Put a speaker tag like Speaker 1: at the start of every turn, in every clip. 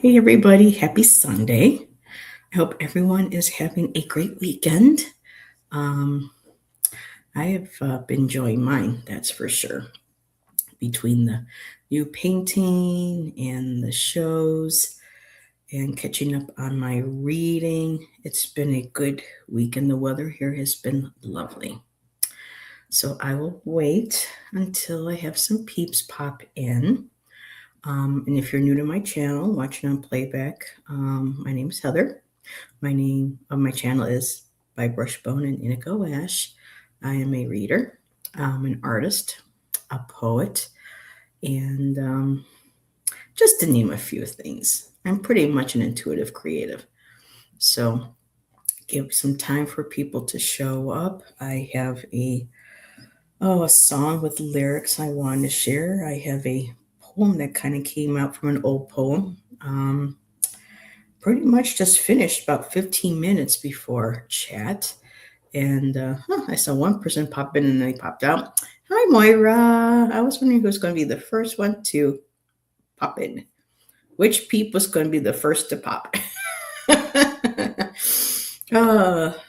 Speaker 1: Hey, everybody. Happy Sunday. I hope everyone is having a great weekend. Um, I have been enjoying mine, that's for sure. Between the new painting and the shows and catching up on my reading, it's been a good week, and the weather here has been lovely. So I will wait until I have some peeps pop in. And if you're new to my channel, watching on playback, my name is Heather. My name of my channel is by Brushbone and Indigo Ash. I am a reader, an artist, a poet, and just to name a few things. I'm pretty much an intuitive creative. So give some time for people to show up. I have a song with lyrics I want to share. I have a poem that kind of came out from an old poem. Pretty much just finished about 15 minutes before chat. And I saw one person pop in and then they popped out. Hi, Moira. I was wondering who's going to be the first one to pop in. Which peep was going to be the first to pop? That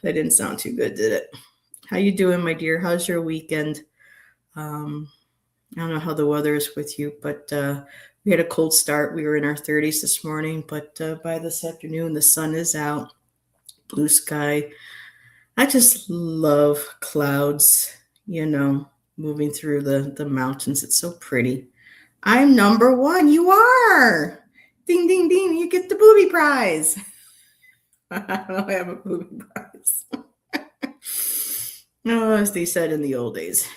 Speaker 1: didn't sound too good, did it? How you doing, my dear? How's your weekend? I don't know how the weather is with you, but we had a cold start. We were in our 30s this morning, but by this afternoon, the sun is out, blue sky. I just love clouds, moving through the mountains. It's so pretty. I'm number one. You are. Ding, ding, ding. You get the booby prize. I don't have a booby prize. No, as they said in the old days,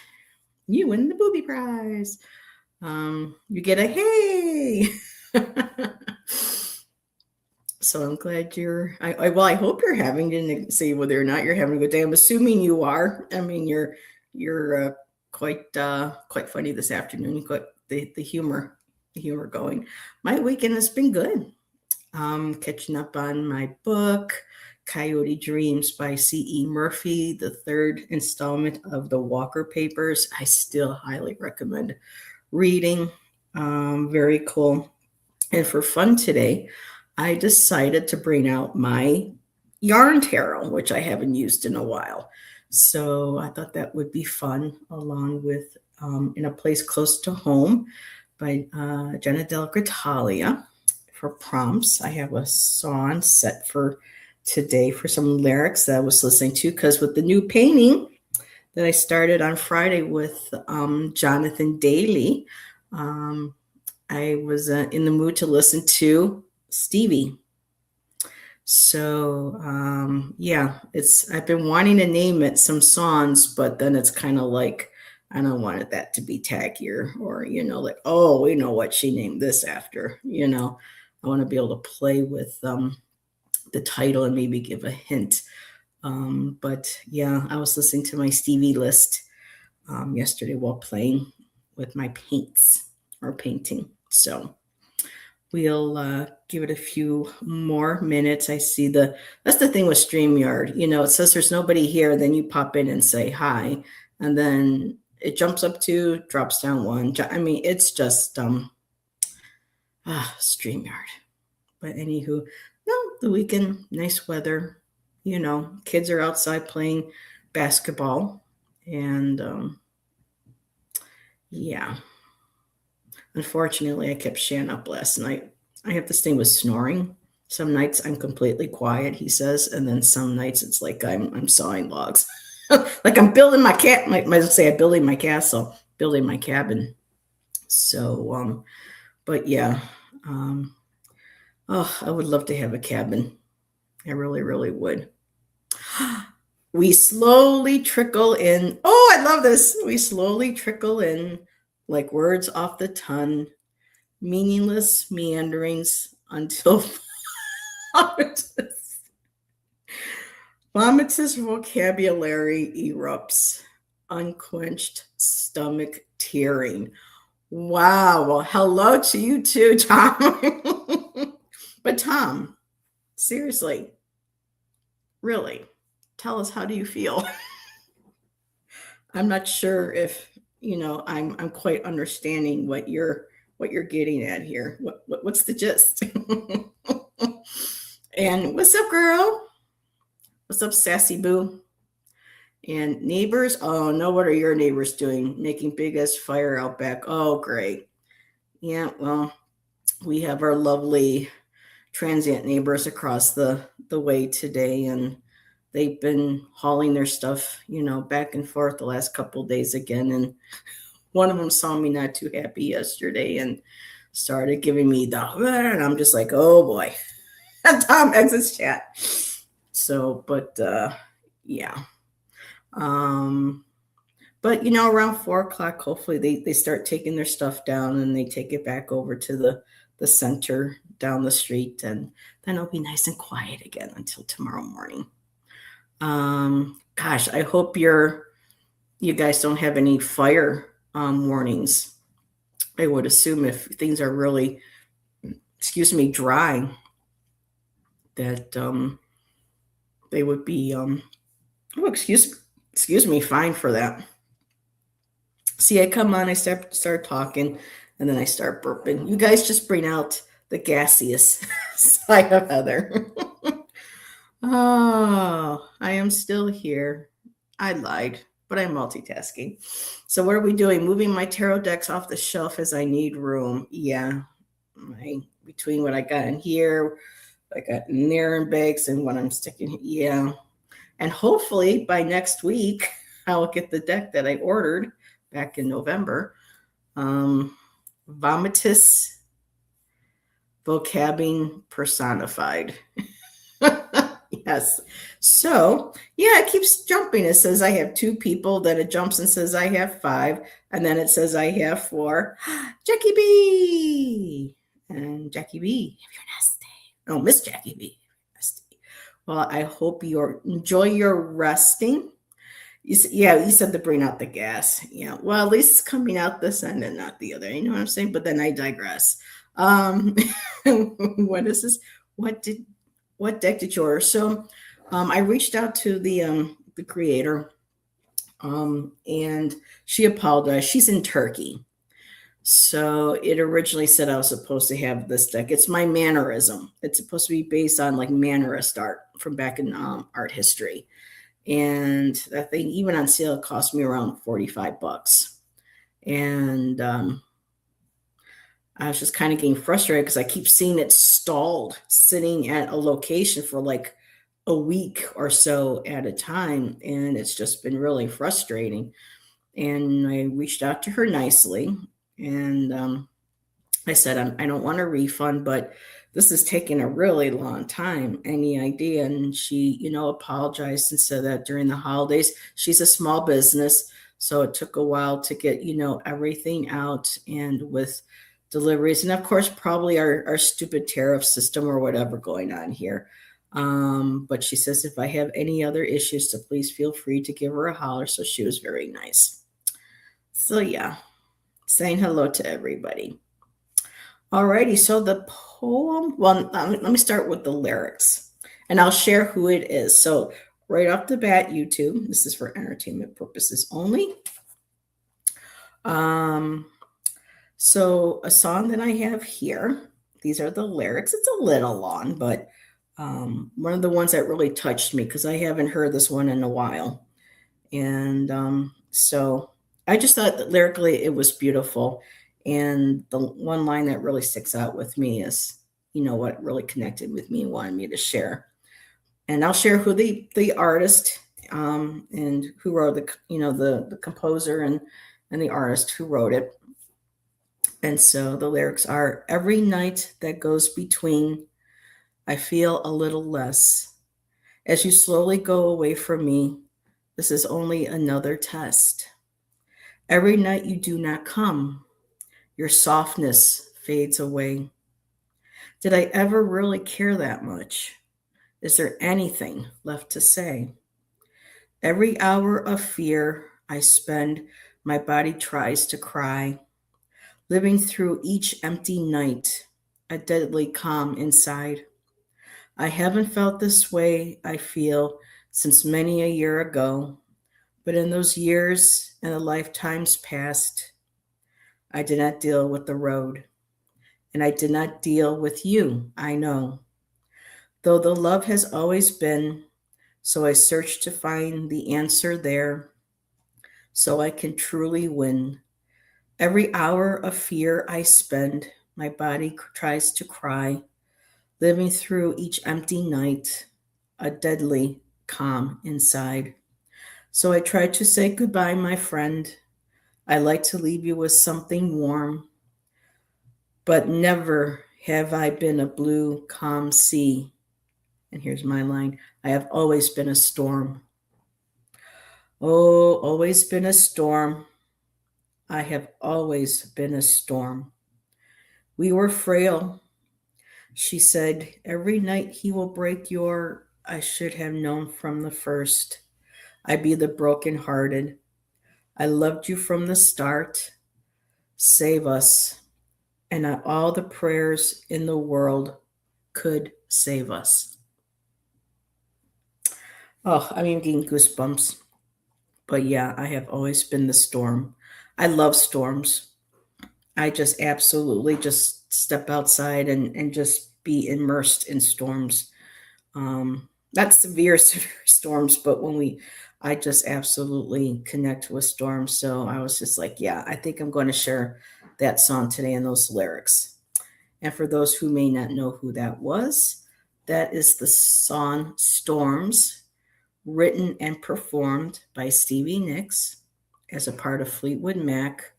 Speaker 1: you win the booby prize. You get a hey. So I'm glad I hope you're having, didn't say whether or not you're having a good day. I'm assuming you are. I mean, you're quite funny this afternoon. You got the humor going. My weekend has been good. Catching up on my book, Coyote Dreams by C.E. Murphy, the third installment of the Walker Papers. I still highly recommend reading. Very cool. And for fun today, I decided to bring out my yarn tarot, which I haven't used in a while. So I thought that would be fun, along with In a Place Close to Home by Jenna Del Gratalia. For prompts, I have a song set for today for some lyrics that I was listening to, because with the new painting that I started on Friday with Jonathan Daly, I was in the mood to listen to Stevie. So I've been wanting to name it some songs, but then it's kind of like, I don't want that to be taggier, or like, oh, we know what she named this after. I want to be able to play with the title and maybe give a hint. But yeah, I was listening to my Stevie list yesterday while playing with my paints or painting. So we'll give it a few more minutes. I see that's the thing with StreamYard. It says there's nobody here. Then you pop in and say hi. And then it jumps up 2, drops down 1. I mean, it's just StreamYard. But anywho, no, the weekend, nice weather. Kids are outside playing basketball. And yeah. Unfortunately, I kept Shan up last night. I have this thing with snoring. Some nights I'm completely quiet, he says, and then some nights it's like I'm sawing logs. Like I'm building my I'm building my castle, building my cabin. So but yeah. I would love to have a cabin. I really, really would. We slowly trickle in. Oh, I love this. We slowly trickle in like words off the tongue, meaningless meanderings until vomitous vocabulary erupts, unquenched stomach tearing. Wow. Well, hello to you too, Tom. But Tom, seriously, really, tell us, how do you feel? I'm not sure if I'm quite understanding what you're what you're getting at here. What's the gist? And what's up, girl? What's up, sassy boo? And neighbors? Oh no, what are your neighbors doing? Making big ass fire out back. Oh, great. Yeah, well, we have our lovely transient neighbors across the way today, and they've been hauling their stuff, back and forth the last couple of days again. And one of them saw me not too happy yesterday and started giving me the, and I'm just like, oh boy. Tom exits chat. So, but yeah. Um, but around 4 o'clock, hopefully they start taking their stuff down and they take it back over to the center down the street, and then it'll be nice and quiet again until tomorrow morning. Gosh, I hope you guys don't have any fire warnings. I would assume if things are really, dry, that they would be excuse me, fine for that. See, I come on, I start talking, and then I start burping. You guys just bring out the gaseous side of Heather. Oh, I am still here. I lied, but I'm multitasking. So what are we doing? Moving my tarot decks off the shelf as I need room. Yeah, between what I got in here, I got in there in bags, and what I'm sticking here. Yeah. And hopefully by next week, I will get the deck that I ordered back in November. Vomitus Vocabbing Personified. Yes. So, yeah, it keeps jumping. It says I have 2 people, then it jumps and says I have 5, and then it says I have 4. Jackie B. And Jackie B, if you're nasty. Oh, Miss Jackie B. Well, I hope you enjoy your resting. You said to bring out the gas. Yeah, well, at least it's coming out this end and not the other. You know what I'm saying? But then I digress. What is this? What deck did you order? So, I reached out to the creator, and she apologized. She's in Turkey. So it originally said I was supposed to have this deck. It's my mannerism. It's supposed to be based on like mannerist art from back in art history. And that thing, even on sale, cost me around $45. And I was just kind of getting frustrated because I keep seeing it stalled, sitting at a location for like a week or so at a time. And it's just been really frustrating. And I reached out to her nicely. And I said, I don't want a refund, but this is taking a really long time. Any idea? And she, apologized and said that during the holidays, she's a small business. So it took a while to get, everything out, and with deliveries. And of course, probably our stupid tariff system or whatever going on here. But she says, if I have any other issues, so please feel free to give her a holler. So she was very nice. So yeah, saying hello to everybody. Alrighty, so the poem, well, let me start with the lyrics, and I'll share who it is. So right off the bat, YouTube, this is for entertainment purposes only. So a song that I have here, these are the lyrics. It's a little long, but one of the ones that really touched me, because I haven't heard this one in a while. And so I just thought that lyrically it was beautiful. And the one line that really sticks out with me is, what really connected with me and wanted me to share. And I'll share who the artist and who wrote the composer and the artist who wrote it. And so the lyrics are, every night that goes between, I feel a little less. As you slowly go away from me, this is only another test. Every night you do not come, your softness fades away. Did I ever really care that much? Is there anything left to say? Every hour of fear I spend, my body tries to cry. Living through each empty night, a deadly calm inside. I haven't felt this way, I feel, since many a year ago. But in those years and the lifetimes past, I did not deal with the road, and I did not deal with you, I know. Though the love has always been, so I search to find the answer there, so I can truly win. Every hour of fear I spend, my body tries to cry, living through each empty night, a deadly calm inside. So I try to say goodbye, my friend. I like to leave you with something warm, but never have I been a blue, calm sea. And here's my line: I have always been a storm. Oh, always been a storm. I have always been a storm. We were frail, she said. Every night he will break your. I should have known from the first. I be the broken-hearted. I loved you from the start. Save us. And not all the prayers in the world could save us. Oh, I'm even getting goosebumps. But yeah, I have always been the storm. I love storms. I just absolutely just step outside and just be immersed in storms. Not severe, severe storms, but I just absolutely connect with storms. So I was just like, yeah, I think I'm going to share that song today and those lyrics. And for those who may not know who that was, that is the song Storms, written and performed by Stevie Nicks as a part of Fleetwood Mac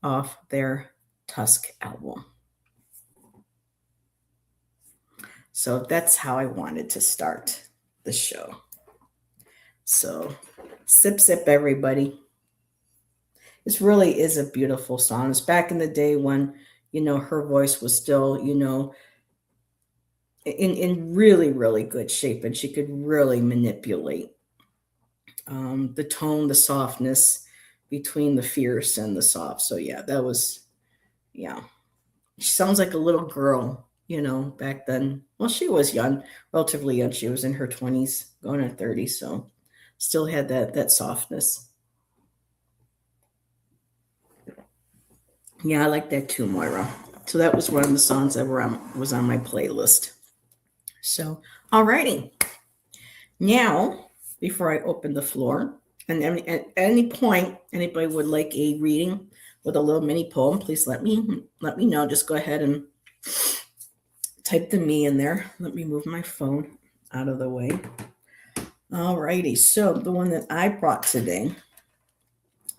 Speaker 1: off their Tusk album. So that's how I wanted to start the show. So sip, sip, everybody. This really is a beautiful song. It's back in the day when, her voice was still, in really, really good shape, and she could really manipulate the tone, the softness between the fierce and the soft. So yeah, yeah. She sounds like a little girl, back then. Well, she was young, relatively young. She was in her 20s, going on 30s, so still had that softness. Yeah, I like that too, Moira. So that was one of the songs that was on my playlist. So, alrighty. Now, before I open the floor, and at any point anybody would like a reading with a little mini poem, please let me know. Just go ahead and type the me in there. Let me move my phone out of the way. Alrighty, so the one that I brought today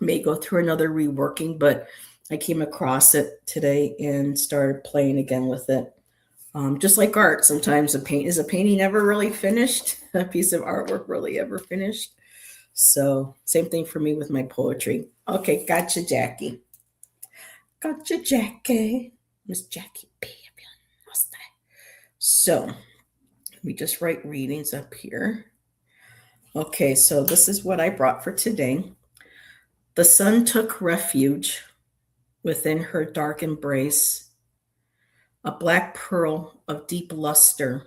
Speaker 1: may go through another reworking, but I came across it today and started playing again with it. Just like art, sometimes a painting ever really finished? A piece of artwork really ever finished? So same thing for me with my poetry. Okay, gotcha, Jackie. Gotcha, Jackie. Miss Jackie B. What's that? So let me just write readings up here. Okay, so this is what I brought for today. The sun took refuge within her dark embrace, a black pearl of deep luster,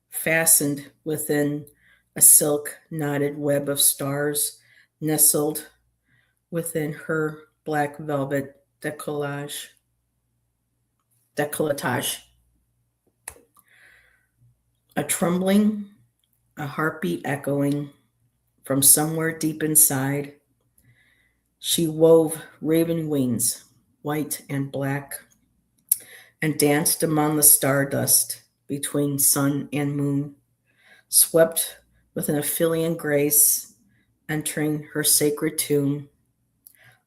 Speaker 1: fastened within a silk knotted web of stars, nestled within her black velvet decolletage. A trembling, a heartbeat echoing from somewhere deep inside. She wove raven wings, white and black, and danced among the stardust between sun and moon, swept with an Aphelian grace, entering her sacred tomb.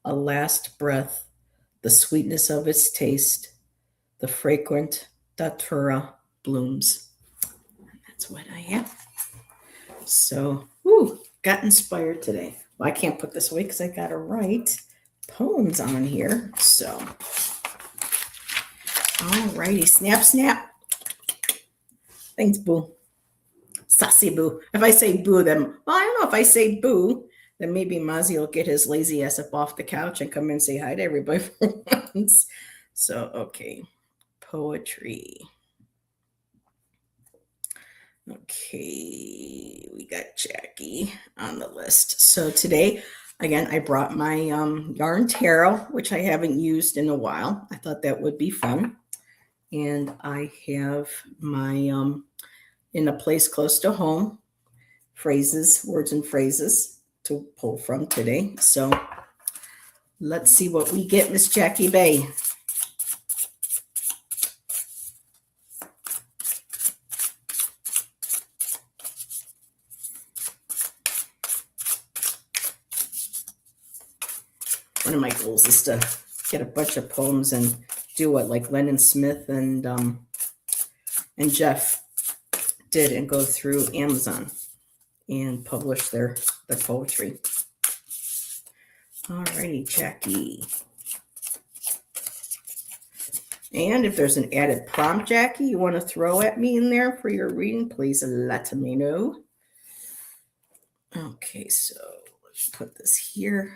Speaker 1: A last breath, the sweetness of its taste, the fragrant datura blooms. And that's what I have. So, got inspired today. Well, I can't put this away because I got to write poems on here. So, alrighty, snap, snap. Thanks, boo. Sassy boo. If I say boo, then, well, I don't know. If I say boo, then maybe Mozzie will get his lazy ass up off the couch and come in and say hi to everybody for once. So, okay. Poetry. Okay, we got Jackie on the list. So today again, I brought my yarn tarot, which I haven't used in a while. I thought that would be fun. And I have my in a place close to home phrases, words and phrases to pull from today. So let's see what we get, Miss Jackie Bay. One of my goals is to get a bunch of poems and do what like Lennon Smith and Jeff did and go through Amazon and publish their poetry. Alrighty, Jackie. And if there's an added prompt, Jackie, you want to throw at me in there for your reading, please let me know. Okay, so let's put this here.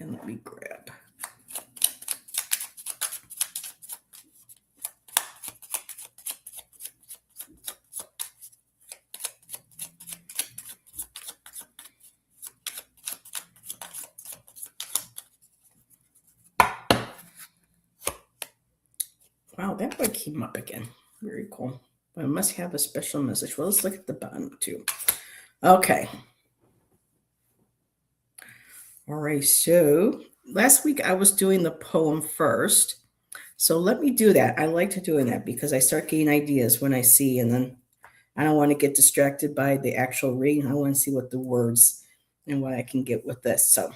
Speaker 1: And let me grab. Wow, that one came up again. Very cool. But I must have a special message. Well, let's look at the bottom too. Okay. All right, so last week I was doing the poem first. So let me do that. I like to doing that because I start getting ideas when I see, and then I don't want to get distracted by the actual reading. I want to see what the words and what I can get with this. So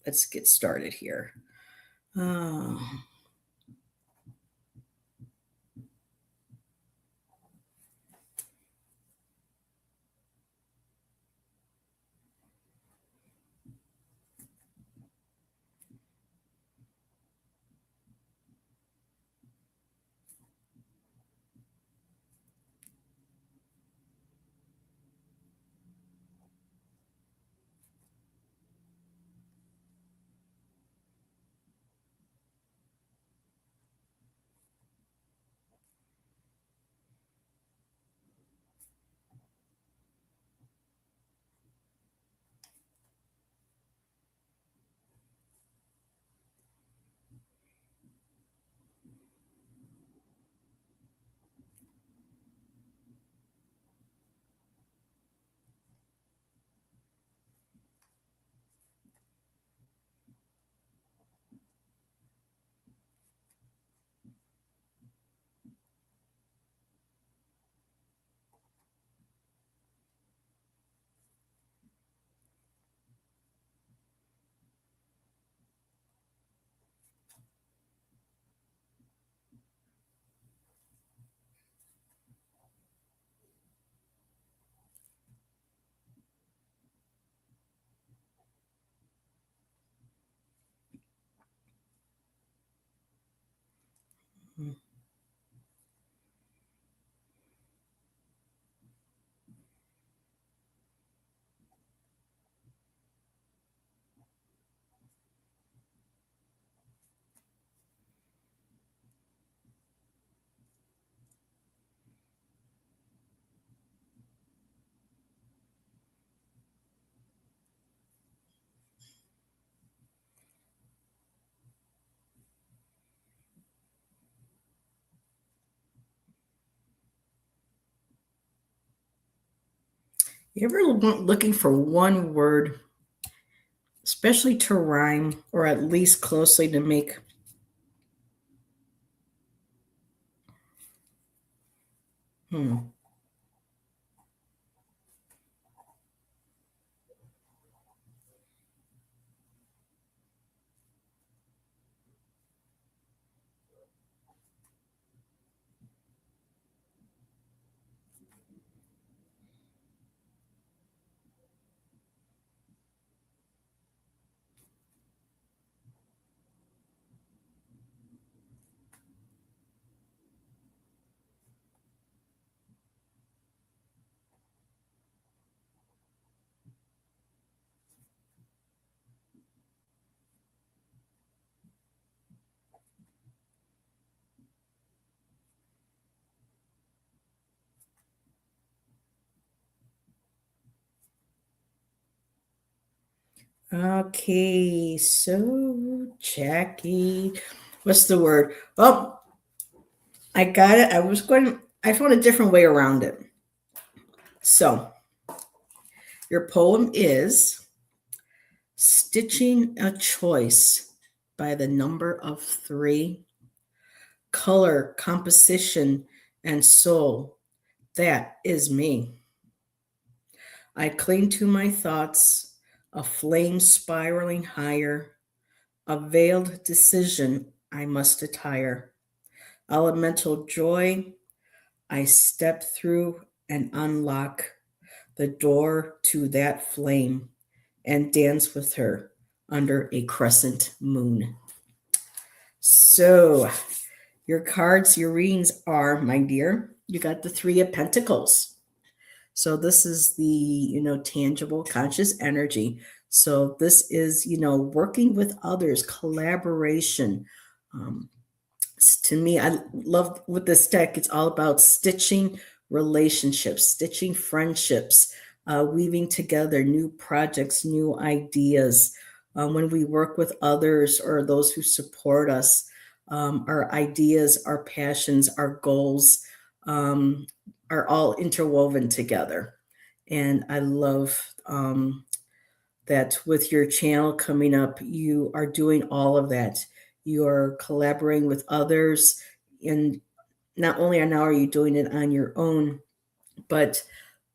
Speaker 1: let's get started here. You ever looking for one word, especially to rhyme or at least closely to make Okay, so Jackie, what's the word? Oh, I got it. I found a different way around it. So your poem is Stitching a Choice by the Number of Three. Color, composition, and soul. That is me. I cling to my thoughts, a flame spiraling higher, a veiled decision I must attire. Elemental joy, I step through and unlock the door to that flame and dance with her under a crescent moon. So, your cards, your readings are, my dear, you got the Three of Pentacles. So this is the, tangible conscious energy. So this is, working with others, collaboration. Um, to me, I love with this deck, it's all about stitching relationships, stitching friendships, weaving together new projects, new ideas. When we work with others or those who support us, our ideas, our passions, our goals are all interwoven together. And I love that with your channel coming up, you are doing all of that. You are collaborating with others. And not only now are you doing it on your own, but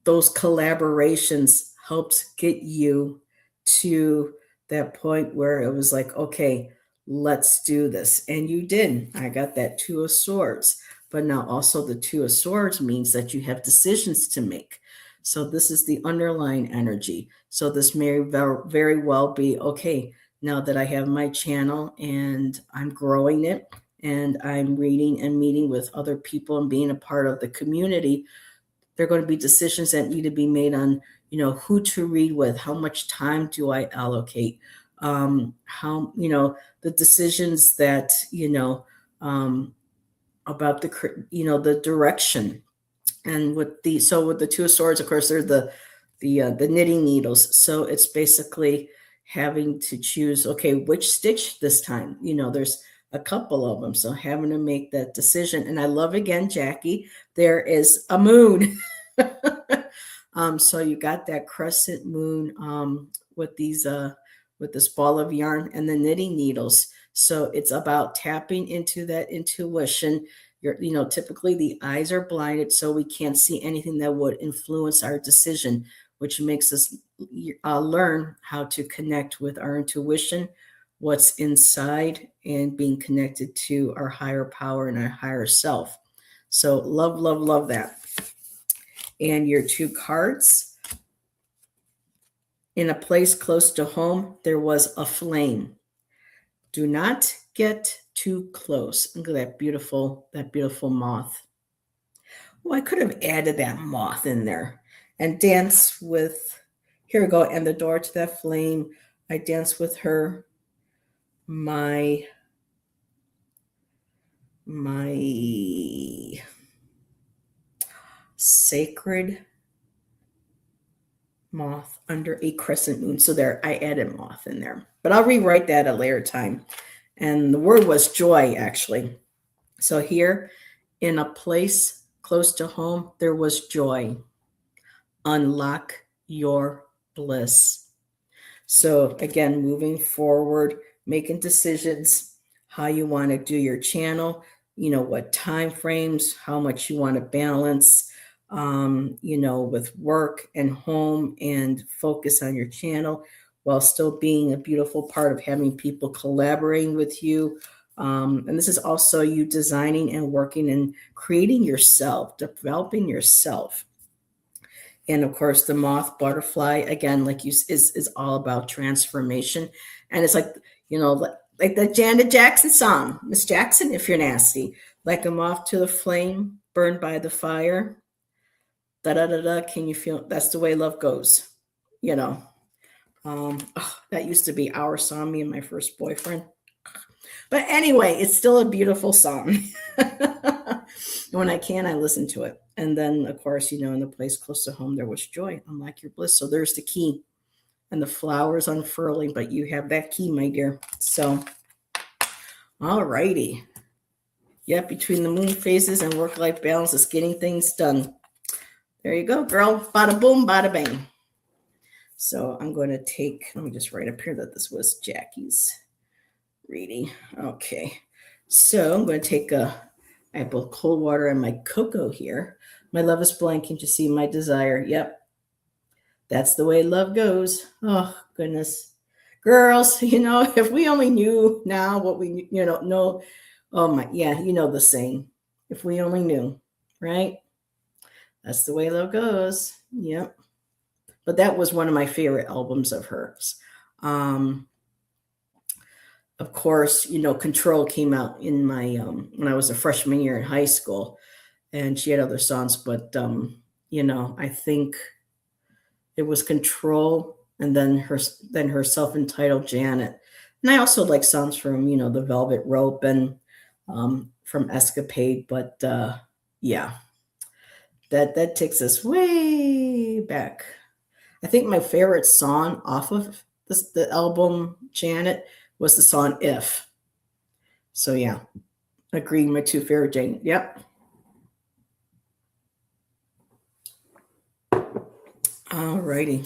Speaker 1: those collaborations helped get you to that point where it was like, okay, let's do this. And you did. I got that Two of Swords. But now also the Two of Swords means that you have decisions to make. So this is the underlying energy. So this may very well be, okay, now that I have my channel and I'm growing it and I'm reading and meeting with other people and being a part of the community, there are going to be decisions that need to be made on, who to read with, how much time do I allocate, how, the decisions that, about the direction. And with the Two of Swords, of course, they're the knitting needles. So it's basically having to choose, okay, which stitch this time. There's a couple of them, so having to make that decision. And I love, again, Jackie, there is a moon. So you got that crescent moon with this ball of yarn and the knitting needles. So it's about tapping into that intuition. Typically the eyes are blinded, so we can't see anything that would influence our decision, which makes us learn how to connect with our intuition, what's inside, and being connected to our higher power and our higher self. So love, love, love that. And your two cards. In a place close to home, there was a flame. Do not get too close. Look at that beautiful moth. Well, I could have added that moth in there and dance with, here we go, and the door to that flame. I dance with her, my sacred moth under a crescent moon. So there, I added moth in there, but I'll rewrite that at a later time. And the word was joy, actually. So here, in a place close to home, there was joy. Unlock your bliss. So again, moving forward, making decisions, how you want to do your channel, what time frames, how much you want to balance, with work and home, and focus on your channel while still being a beautiful part of having people collaborating with you. And this is also you designing and working and creating yourself, developing yourself. And of course, the moth butterfly, again, like you is all about transformation. And it's like, like the Janet Jackson song, Miss Jackson, if you're nasty, like a moth to the flame, burned by the fire. Da da da da. Can you feel? That's the way love goes. That used to be our song, me and my first boyfriend. But anyway, it's still a beautiful song. When I can, I listen to it. And then, of course, in the place close to home, there was joy. Unlock your bliss. So there's the key. and the flowers unfurling, but you have that key, my dear. So, all righty. Yep, between the moon phases and work-life balance is getting things done. There you go, girl. Bada boom, bada bang. So I'm going to take, let me just write up here that this was Jackie's reading. Okay. So I'm going to take I have both cold water and my cocoa here. My love is blind. Can't you see my desire? Yep. That's the way love goes. Oh, goodness. Girls, if we only knew now what we, know. Oh my, yeah, the saying. If we only knew, right? That's the way love goes. Yep. But that was one of my favorite albums of hers. Of course, Control came out in my when I was a freshman year in high school, and she had other songs, but I think it was Control, and then her self-entitled Janet. And I also like songs from the Velvet Rope and from Escapade, but yeah, that takes us way back. I think my favorite song off of the album Janet was the song If. So yeah, agreed. My two favorite Janet. Yep. All righty.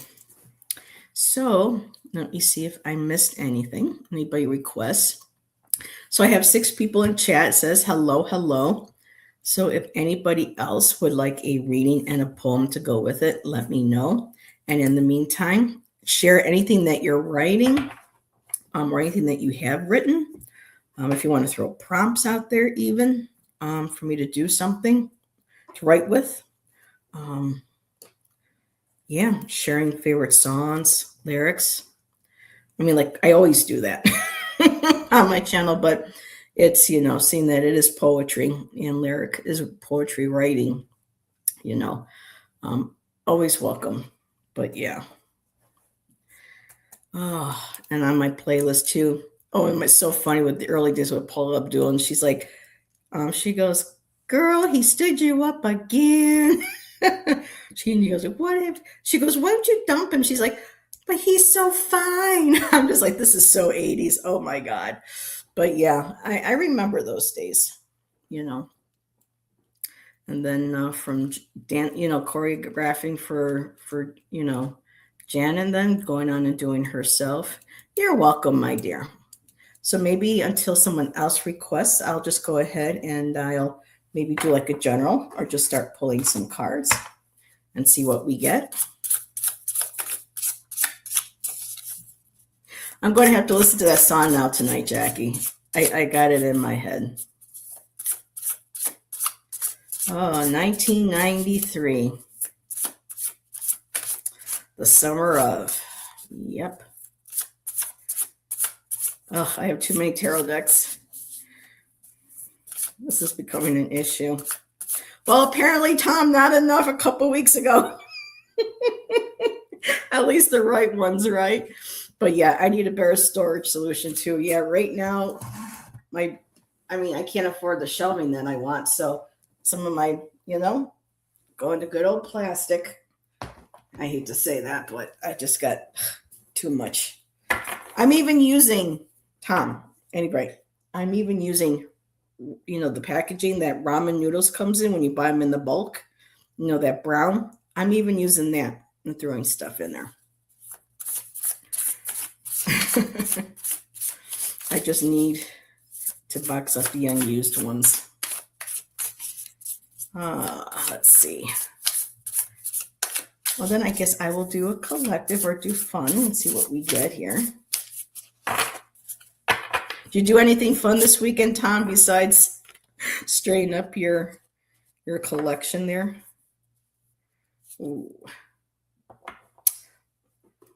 Speaker 1: So let me see if I missed anything. Anybody requests? So I have 6 people in chat. It says hello, hello. So if anybody else would like a reading and a poem to go with it, let me know. And in the meantime, share anything that you're writing or anything that you have written. If you want to throw prompts out there even for me to do something to write with. Yeah, sharing favorite songs, lyrics. I mean, like I always do that on my channel, but it's, seeing that it is poetry and lyric is poetry writing, always welcome. But yeah. Oh, and on my playlist too. Oh, it was so funny with the early days with Paula Abdul. And she's like, she goes, girl, he stood you up again. She goes, what if, she goes, why don't you dump him? She's like, but he's so fine. I'm just like, this is so 80s. Oh my God. But yeah, I remember those days, And then from Dan, choreographing for Jan, and then going on and doing herself. You're welcome, my dear. So maybe until someone else requests, I'll just go ahead and I'll maybe do like a general or just start pulling some cards and see what we get. I'm going to have to listen to that song now tonight, Jackie. I got it in my head. Oh, 1993. The summer of. Yep. Oh, I have too many tarot decks. This is becoming an issue. Well, apparently, Tom, not enough a couple weeks ago. At least the right ones, right? But yeah, I need a better storage solution too. Yeah, right now, I can't afford the shelving that I want. So some of my, going to good old plastic. I hate to say that, but I just got too much. I'm even using, Tom, anyway, I'm even using, the packaging that ramen noodles comes in when you buy them in the bulk, that brown. I'm even using that and throwing stuff in there. I just need to box up the unused ones. Let's see. Well, then I guess I will do a collective or do fun and see what we get here. Did you do anything fun this weekend, Tom, besides straighten up your collection there? Ooh.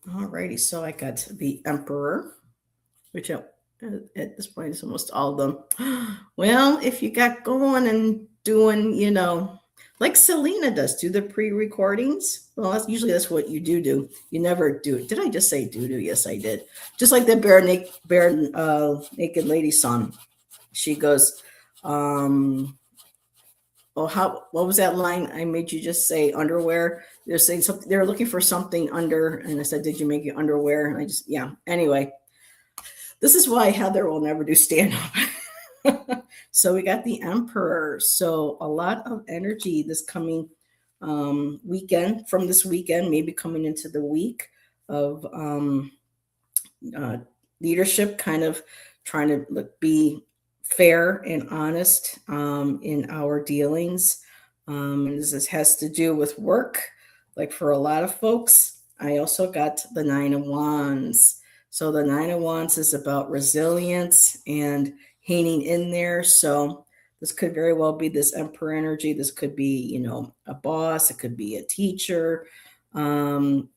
Speaker 1: Alrighty, so I got the Emperor, which at this point is almost all of them. Well, if you got going and doing, like Selena does, do the pre-recordings. Well, that's what you do. You never do it. Did I just say do? Yes, I did. Just like the Bare Naked Lady song. She goes, oh what was that line I made you just say? Underwear. They're saying something, they're looking for something under, and I said, did you make your underwear? And I just, yeah. Anyway, this is why Heather will never do stand up. So we got the Emperor. So a lot of energy this coming weekend, from this weekend, maybe coming into the week of leadership, kind of trying to be fair and honest in our dealings. And this has to do with work. Like for a lot of folks, I also got the Nine of Wands. So the Nine of Wands is about resilience and hanging in there. So this could very well be this Emperor energy. This could be, a boss. It could be a teacher,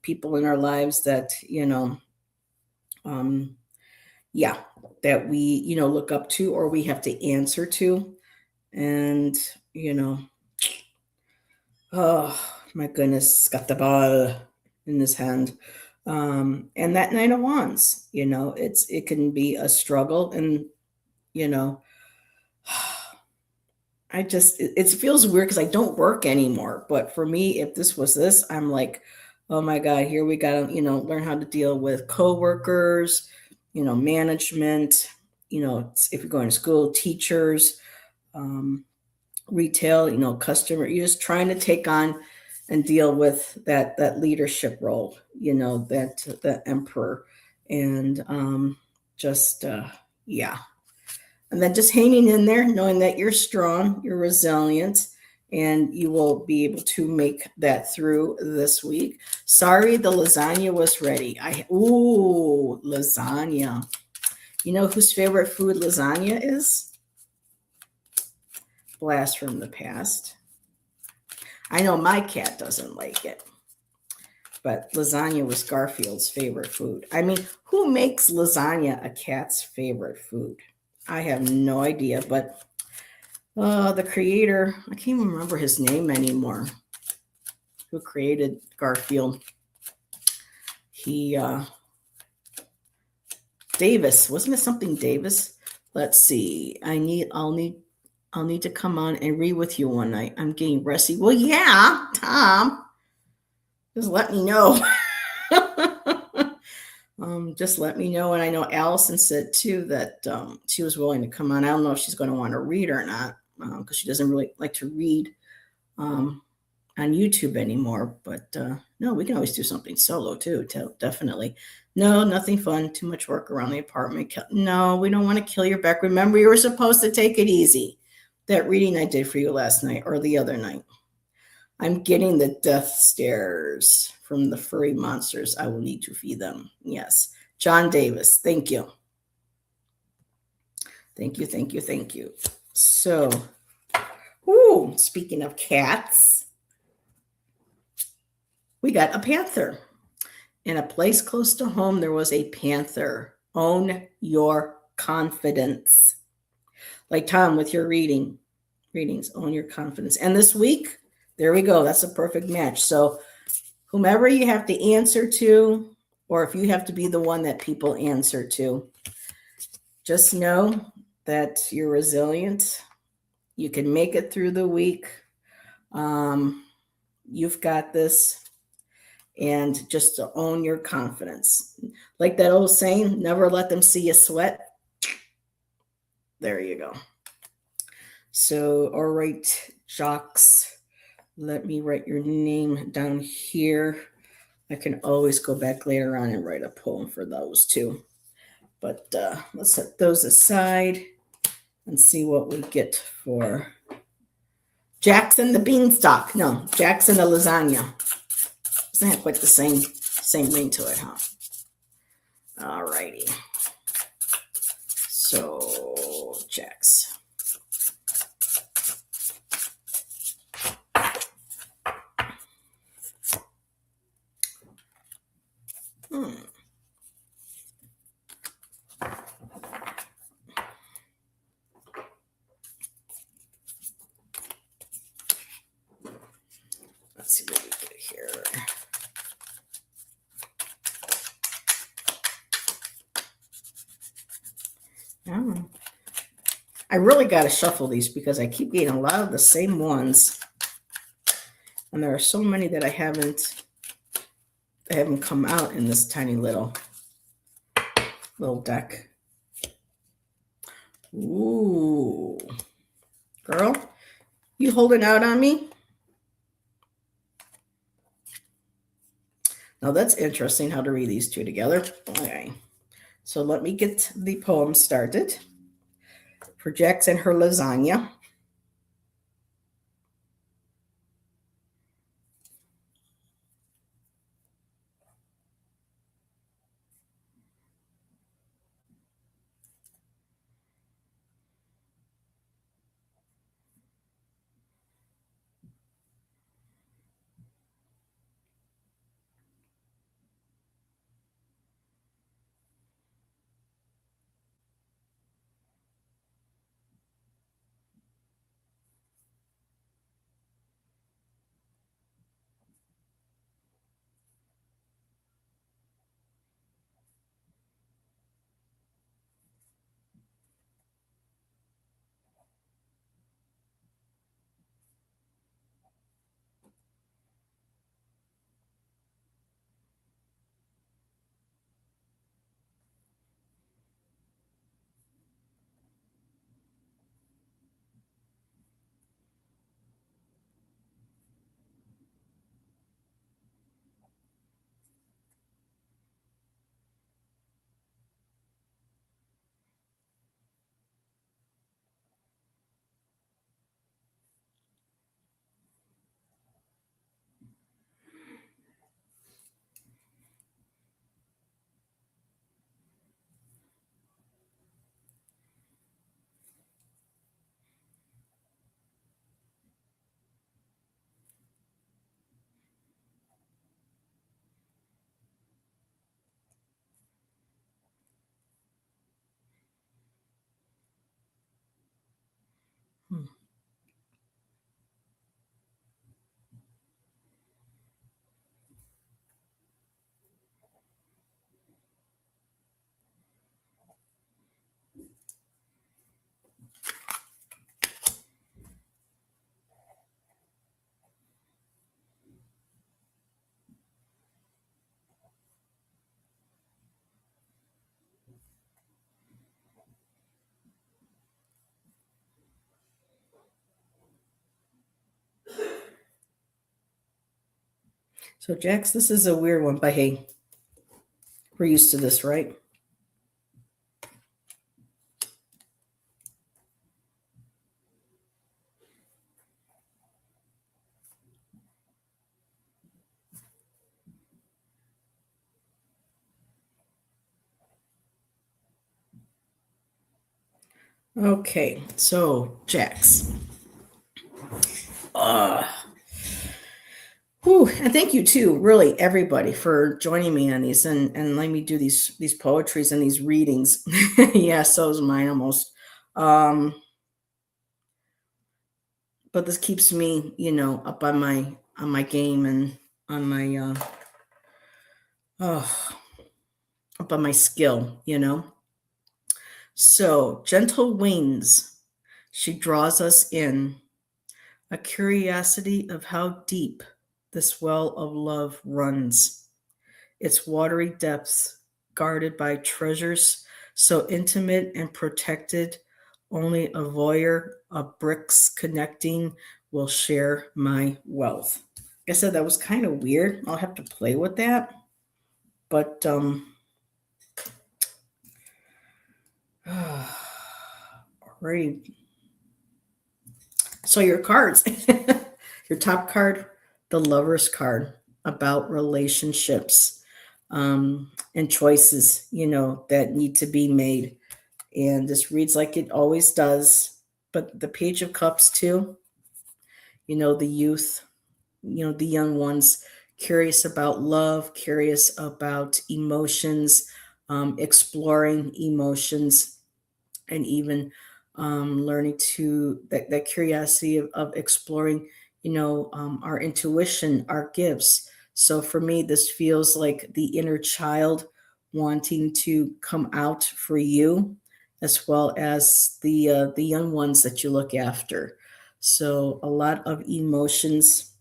Speaker 1: people in our lives that, that we, look up to or we have to answer to. And, oh my goodness, got the ball in his hand. And that Nine of Wands, it can be a struggle. And, it feels weird because I don't work anymore. But for me, if this was this, I'm like, oh my God, here we got to, learn how to deal with coworkers, management, if you're going to school, teachers, retail, customer, you're just trying to take on and deal with that leadership role, that the Emperor, and yeah. And then just hanging in there, knowing that you're strong, you're resilient, and you will be able to make that through this week. Sorry, the lasagna was ready. Lasagna. You know whose favorite food lasagna is? Blast from the past. I know my cat doesn't like it, but lasagna was Garfield's favorite food. I mean, who makes lasagna a cat's favorite food? I have no idea, but the creator, I can't even remember his name anymore, who created Garfield. He, Davis, wasn't it something Davis? Let's see. I'll need to come on and read with you one night. I'm getting resty. Well, yeah, Tom, just let me know. Just let me know. And I know Allison said too that she was willing to come on. I don't know if she's going to want to read or not, because she doesn't really like to read on YouTube anymore. But no, we can always do something solo too. Definitely. No, nothing fun. Too much work around the apartment. No, we don't want to kill your back. Remember, you were supposed to take it easy. That reading I did for you last night or the other night. I'm getting the death stares from the furry monsters. I will need to feed them. Yes. John Davis. Thank you. Thank you, thank you, thank you. So, speaking of cats, we got a panther. In a place close to home, there was a panther. Own your confidence. Like Tom with your readings, own your confidence. And this week, there we go. That's a perfect match. So whomever you have to answer to, or if you have to be the one that people answer to, just know that you're resilient. You can make it through the week. You've got this. And just to own your confidence. Like that old saying, never let them see you sweat. There you go. So, all right, jocks, let me write your name down here. I can always go back later on and write a poem for those too. But let's set those aside and see what we get for Jackson the Beanstalk. No, Jackson the Lasagna. Doesn't have quite the same ring to it, huh? All righty. So, Jax. Let's see what we get here. Oh. I really got to shuffle these because I keep getting a lot of the same ones. And there are so many that I haven't come out in this tiny little deck. Ooh. Girl, you holding out on me? Now that's interesting how to read these two together. Okay. So let me get the poem started. For Jax and her lasagna. Hmm. So Jax, this is a weird one, but hey, we're used to this, right? Okay, so Jax. Uh, Whew, and thank you too, really, everybody, for joining me on these and letting me do these poetries and these readings. Yeah, so is mine almost. Um, but this keeps me, up on my game and on my oh, up on my skill. So gentle wings, she draws us in, a curiosity of how deep this well of love runs. Its watery depths, guarded by treasures so intimate and protected, only a voyeur of bricks connecting will share my wealth. Like I said, that was kind of weird. I'll have to play with that. But alrighty. So your cards. Your top card, the lover's card, about relationships and choices, that need to be made. And this reads like it always does. But the Page of Cups, too, the youth, the young ones, curious about love, curious about emotions, exploring emotions, and even learning to that curiosity of exploring, our intuition, our gifts. So for me, this feels like the inner child wanting to come out for you, as well as the young ones that you look after. So a lot of emotions,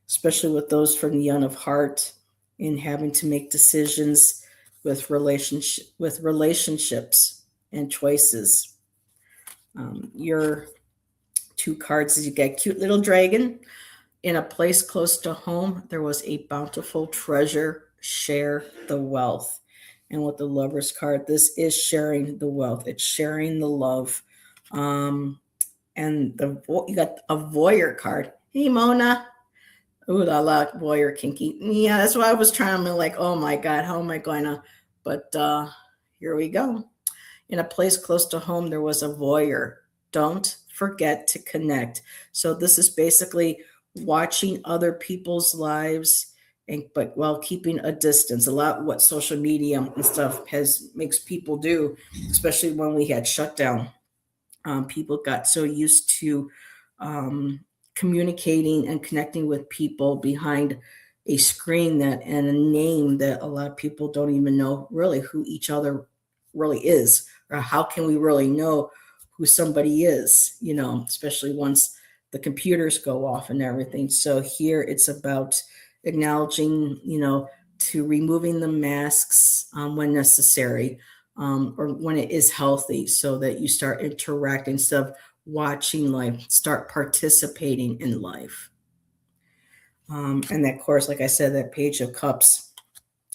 Speaker 1: especially with those from the young of heart, in having to make decisions with relationships and choices. Your two cards is you got cute little dragon. In a place close to home, there was a bountiful treasure. Share the wealth. And with the lover's card, this is sharing the wealth. It's sharing the love. And you got a voyeur card. Hey, Mona. Ooh la la, voyeur kinky. Yeah, that's why I was trying to like, oh my God, how am I going to? But here we go. In a place close to home, there was a voyeur. Don't forget to connect. So this is basically watching other people's lives, but while keeping a distance. A lot what social media and stuff makes people do, especially when we had shutdown. People got so used to um, communicating and connecting with people behind a screen that and a name that a lot of people don't even know really who each other really is, or how can we really know who somebody is, especially once the computers go off and everything. So here it's about acknowledging, to removing the masks when necessary, or when it is healthy, so that you start interacting instead of watching life, start participating in life. And that course, like I said, that Page of Cups,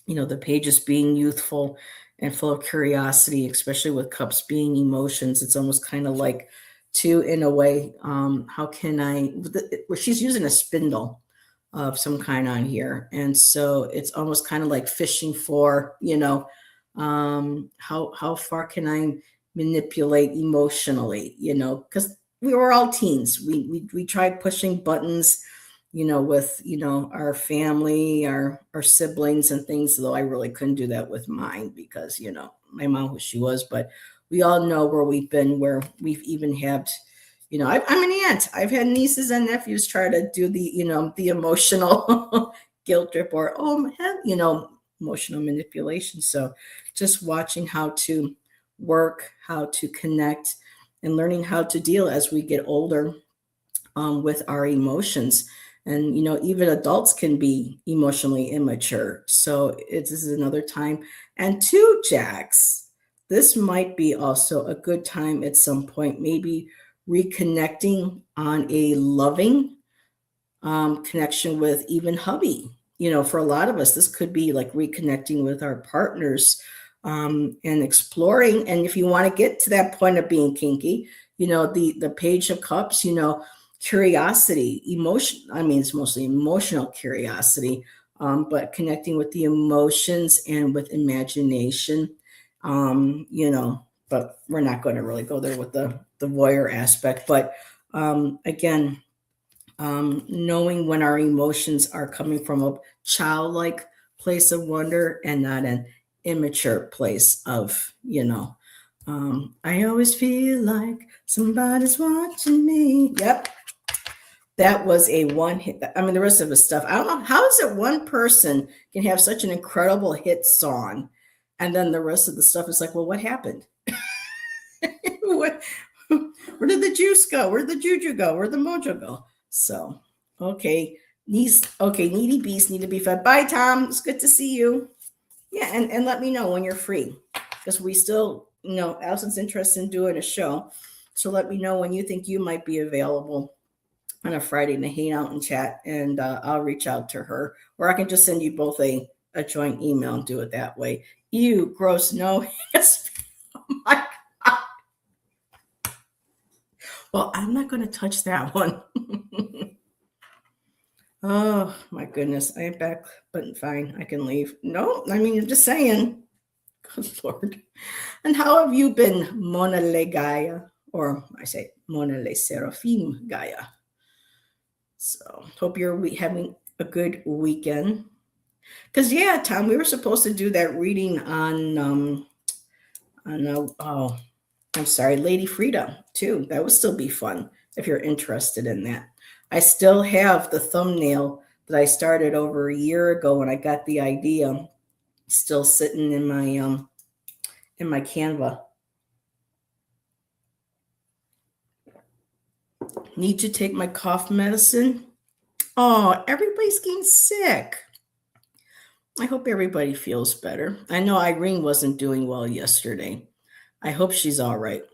Speaker 1: the pages being youthful and full of curiosity, especially with cups being emotions. It's almost kind of like in a way, how can she's using a spindle of some kind on here. And so it's almost kind of like fishing for, how far can I manipulate emotionally, because we were all teens. We tried pushing buttons, with, our family, our siblings and things, though I really couldn't do that with mine because, my mom, who she was, but we all know where we've been, where we've even had, I'm an aunt. I've had nieces and nephews try to do the emotional guilt trip or, emotional manipulation. So just watching how to work, how to connect, and learning how to deal as we get older with our emotions. And, even adults can be emotionally immature. So this is another time. And two jacks, this might be also a good time at some point, maybe reconnecting on a loving connection with even hubby. For a lot of us, this could be like reconnecting with our partners, and exploring. And if you want to get to that point of being kinky, the Page of Cups, curiosity, emotion. I mean, it's mostly emotional curiosity, but connecting with the emotions and with imagination, but we're not going to really go there with the voyeur aspect. But again, knowing when our emotions are coming from a childlike place of wonder and not an immature place of, I always feel like somebody's watching me. Yep. That was a one hit. I mean, the rest of the stuff, I don't know. How is it one person can have such an incredible hit song and then the rest of the stuff is like, well, what happened? Where did the juice go? Where did the juju go? Where did the mojo go? So, okay. Needy bees need to be fed. Bye, Tom. It's good to see you. Yeah, and let me know when you're free. Because we still, Allison's interested in doing a show. So let me know when you think you might be available on a Friday to hang out and chat, and I'll reach out to her. Or I can just send you both a joint email and do it that way. Ew, gross, no. Yes. Oh my God. Well, I'm not going to touch that one. Oh my goodness, I am back, but fine, I can leave. No, I mean, I'm just saying. Good Lord. And how have you been, Mona Le Gaia? Or I say Mona Le Seraphim Gaia. So hope you're having a good weekend. Because yeah, Tom, we were supposed to do that reading on I'm sorry, Lady Frida too. That would still be fun if you're interested in that. I still have the thumbnail that I started over a year ago when I got the idea, still sitting in my Canva. Need to take my cough medicine. Oh, everybody's getting sick. I hope everybody feels better. I know Irene wasn't doing well yesterday. I hope she's all right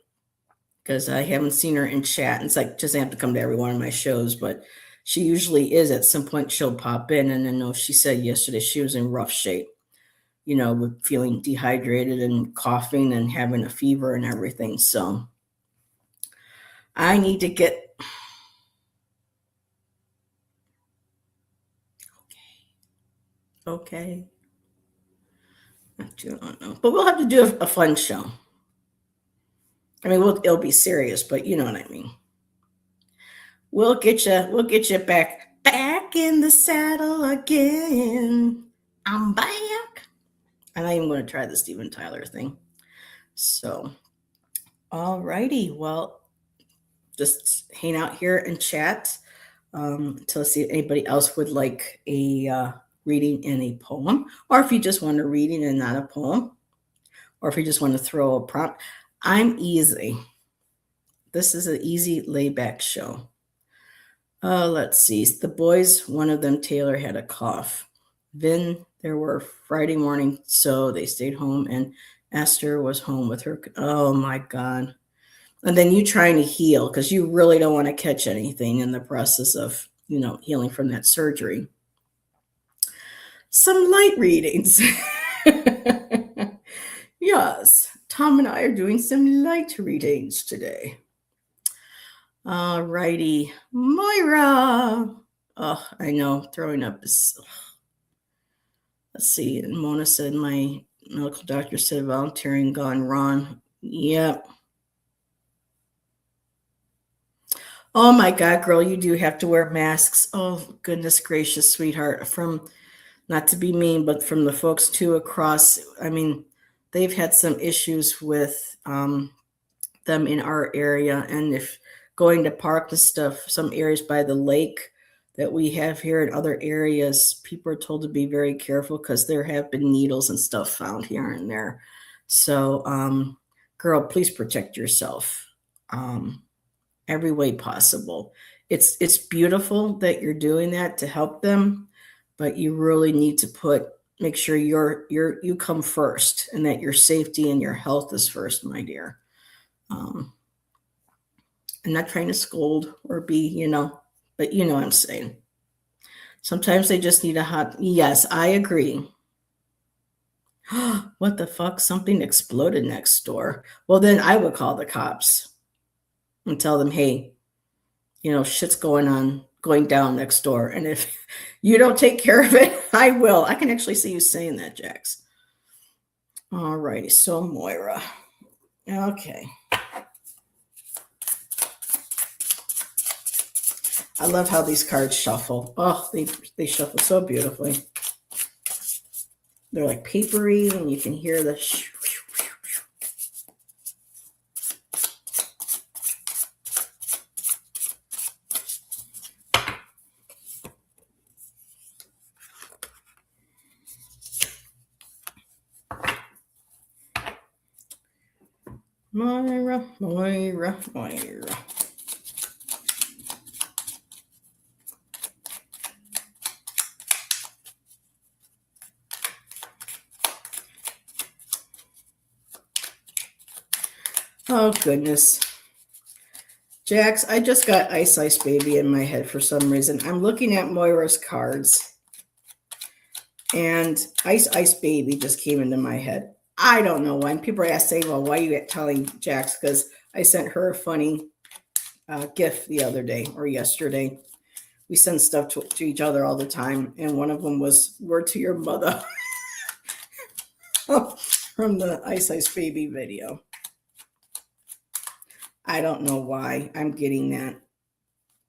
Speaker 1: because I haven't seen her in chat. It's like just have to come to every one of my shows, but she usually is at some point. She'll pop in, and I know she said yesterday she was in rough shape. With feeling dehydrated and coughing and having a fever and everything. So I need to get. Okay. I don't know, but we'll have to do a fun show. I mean, it'll be serious, but you know what I mean. We'll get you. We'll get you back in the saddle again. I'm back. And I'm going to try the Steven Tyler thing. So, all righty. Well, just hang out here and chat until see if anybody else would like a reading and a poem, or if you just want a reading and not a poem, or if you just want to throw a prompt. I'm easy. This is an easy layback show. Let's see. The boys, one of them, Taylor, had a cough. Then there were Friday morning, so they stayed home, and Esther was home with her. Oh my God. And then you trying to heal because you really don't want to catch anything in the process of, healing from that surgery. Some light readings. Yes, Tom and I are doing some light readings today. All righty, Moira. Oh, I know, throwing up is. Let's see. And Mona said my medical doctor said volunteering gone wrong. Yep. Oh my God, girl, you do have to wear masks. Oh, goodness gracious, sweetheart. From, not to be mean, but from the folks too across, I mean, they've had some issues with them in our area. And if going to park and stuff, some areas by the lake that we have here in other areas, people are told to be very careful because there have been needles and stuff found here and there. So, girl, please protect yourself. Every way possible. It's beautiful that you're doing that to help them, but you really need to make sure you come first and that your safety and your health is first, my dear. I'm not trying to scold or be, but you know what I'm saying. Sometimes they just need yes, I agree. What the fuck? Something exploded next door. Well, then I would call the cops and tell them, hey, shit's going down next door. And if you don't take care of it, I will. I can actually see you saying that, Jax. All righty. So Moira. Okay. I love how these cards shuffle. Oh, they shuffle so beautifully. They're like papery and you can hear the Moira, Moira, Moira. Oh, goodness. Jax, I just got Ice Ice Baby in my head for some reason. I'm looking at Moira's cards, and Ice Ice Baby just came into my head. I don't know why. And people are saying, well, why are you telling Jax? Because I sent her a funny gift the other day or yesterday. We send stuff to each other all the time, and one of them was "Word to Your Mother" from the Ice Ice Baby video. I don't know why I'm getting that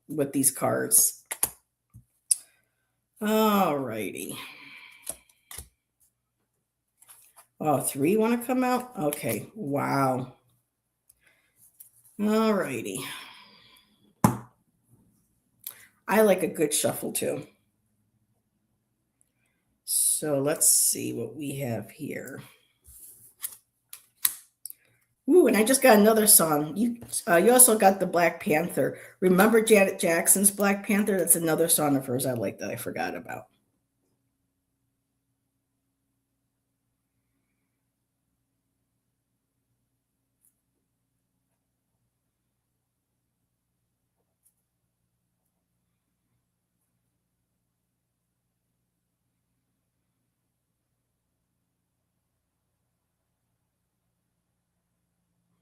Speaker 1: with these cards. All righty. Oh, 3 want to come out? Okay. Wow. All righty. I like a good shuffle too. So let's see what we have here. Ooh, and I just got another song. You also got the Black Panther. Remember Janet Jackson's Black Panther? That's another song of hers I like that I forgot about.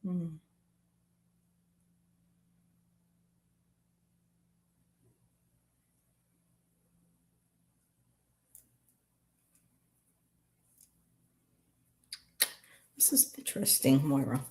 Speaker 1: Hmm. This is interesting, Moira.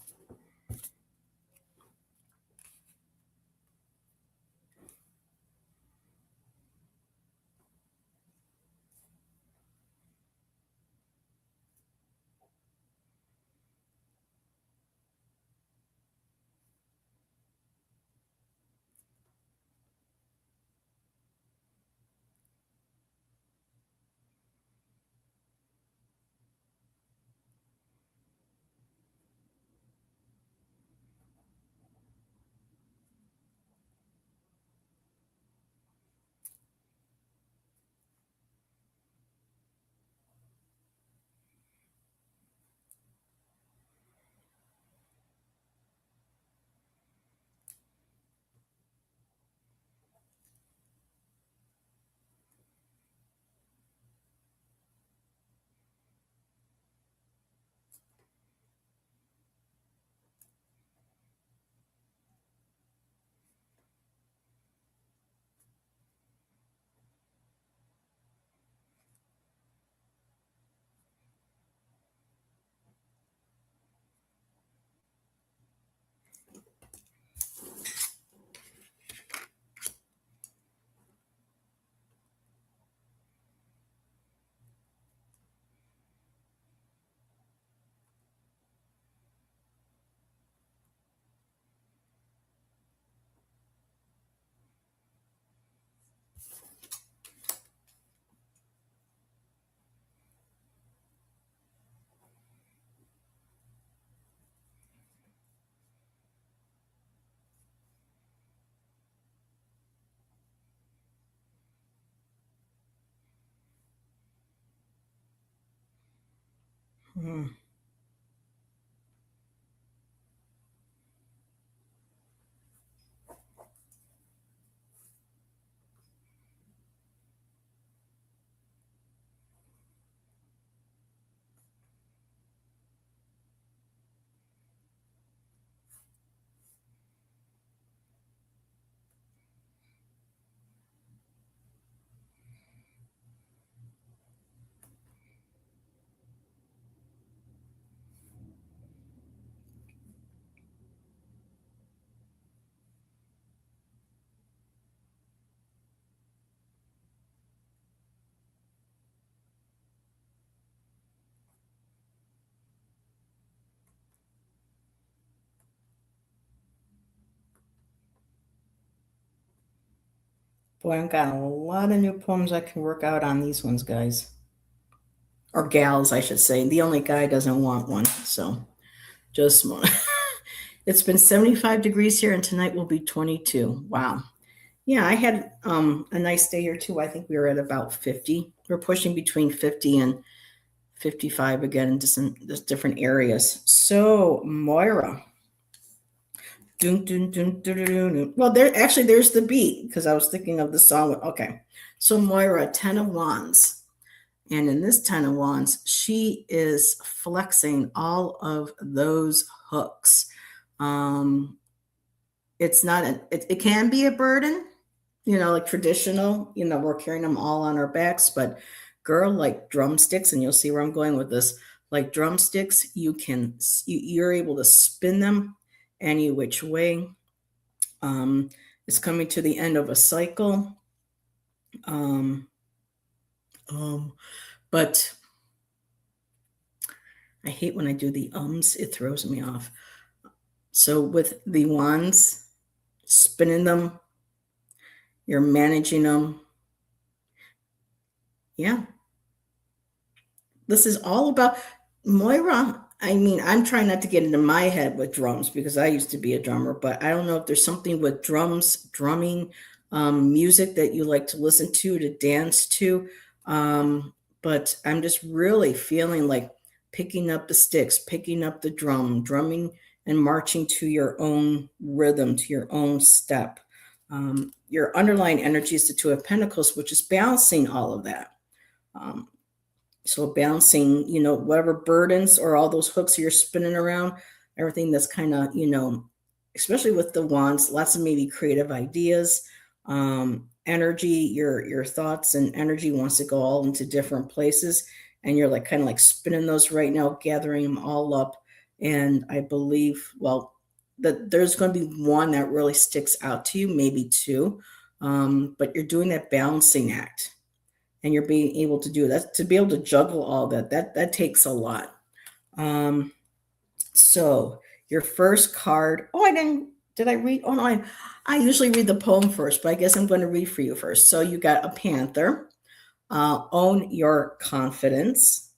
Speaker 1: Hmm. Boy, I've got a lot of new poems I can work out on these ones, guys. Or gals, I should say. The only guy doesn't want one. So just one. It's been 75 degrees here, and tonight will be 22. Wow. Yeah, I had a nice day here too. I think we were at about 50. We're pushing between 50 and 55 again into some just different areas. So, Moira. Dun, dun, dun, dun, dun, dun, dun. Well, there's the beat because I was thinking of the song. Okay. So, Moira, 10 of Wands. And in this 10 of Wands, she is flexing all of those hooks. Um, it's not, it can be a burden, like traditional, we're carrying them all on our backs, but girl, like drumsticks, and you'll see where I'm going with this, like drumsticks, you're able to spin them any which way. Um, it's coming to the end of a cycle. Um, um, but I hate when I do the ums, it throws me off. So with the wands, spinning them, you're managing them. Yeah. This is all about Moira. I mean, I'm trying not to get into my head with drums because I used to be a drummer, but I don't know if there's something with drums, drumming, music that you like to listen to dance to. But I'm just really feeling like picking up the sticks, picking up the drum, drumming and marching to your own rhythm, to your own step. Your underlying energy is the Two of Pentacles, which is balancing all of that. Um, so balancing, whatever burdens or all those hooks you're spinning around, everything that's kind of, especially with the wands, lots of maybe creative ideas, energy, your thoughts and energy wants to go all into different places. And you're like kind of like spinning those right now, gathering them all up. And I believe, well, that there's going to be one that really sticks out to you, maybe two. But you're doing that balancing act and you're being able to do that, to be able to juggle all that takes a lot. So your first card, oh, did I read? Oh no, I usually read the poem first, but I guess I'm going to read for you first. So you got a panther, own your confidence.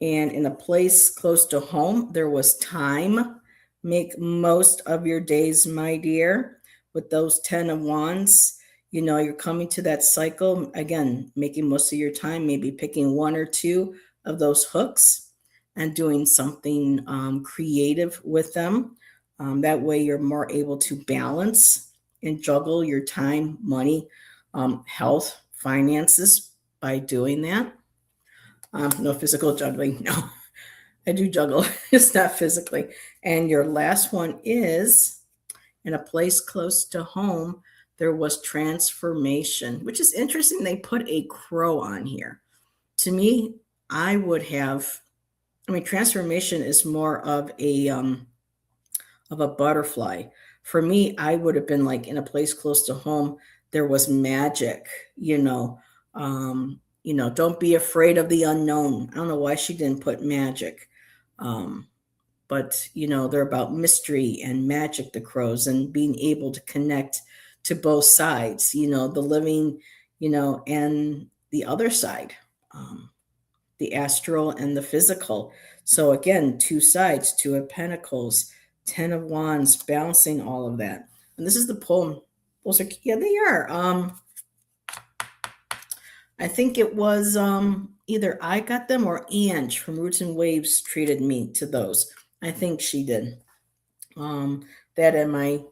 Speaker 1: And in a place close to home, there was time. Make most of your days, my dear. With those 10 of wands, you're coming to that cycle again, making most of your time, maybe picking one or two of those hooks and doing something creative with them. That way you're more able to balance and juggle your time, money, health, finances by doing that. No physical juggling. No, I do juggle. It's not physically. And your last one is in a place close to home, there was transformation, which is interesting. They put a crow on here. To me, I would have, transformation is more of a butterfly. For me, I would have been like in a place close to home, there was magic, don't be afraid of the unknown. I don't know why she didn't put magic. But they're about mystery and magic, the crows, and being able to connect to both sides, the living, and the other side, the astral and the physical. So again, two sides, Two of Pentacles, 10 of Wands, balancing all of that. And this is the poem. Those are, yeah, they are. I think it was either I got them or Ange from Roots and Waves treated me to those. I think she did. That and my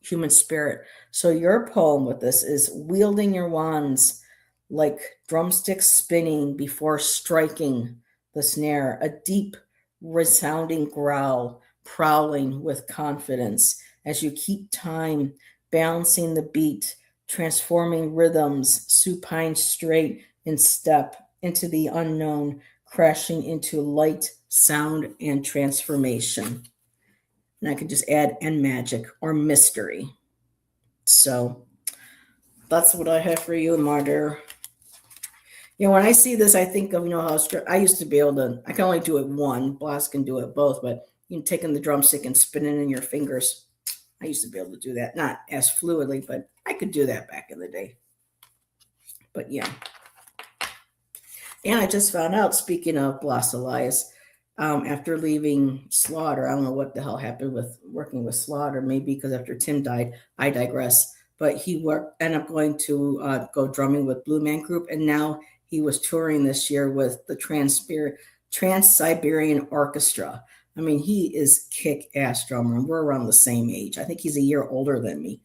Speaker 1: human spirit. So your poem with this is wielding your wands like drumsticks spinning before striking the snare, a deep resounding growl, prowling with confidence as you keep time, balancing the beat, transforming rhythms, supine straight in step into the unknown, crashing into light, sound, and transformation. And I could just add and magic or mystery. So that's what I have for you, Martyr. When I see this, I think of, how I used to be able to, I can only do it one. Blas can do it both, but taking the drumstick and spinning in your fingers. I used to be able to do that. Not as fluidly, but I could do that back in the day. But yeah. And I just found out, speaking of Blas Elias, after leaving Slaughter, I don't know what the hell happened with working with Slaughter, maybe because after Tim died, I digress. But he ended up going to go drumming with Blue Man Group, and now he was touring this year with the Trans-Siberian Orchestra. I mean, he is kick-ass drummer, and we're around the same age. I think he's a year older than me,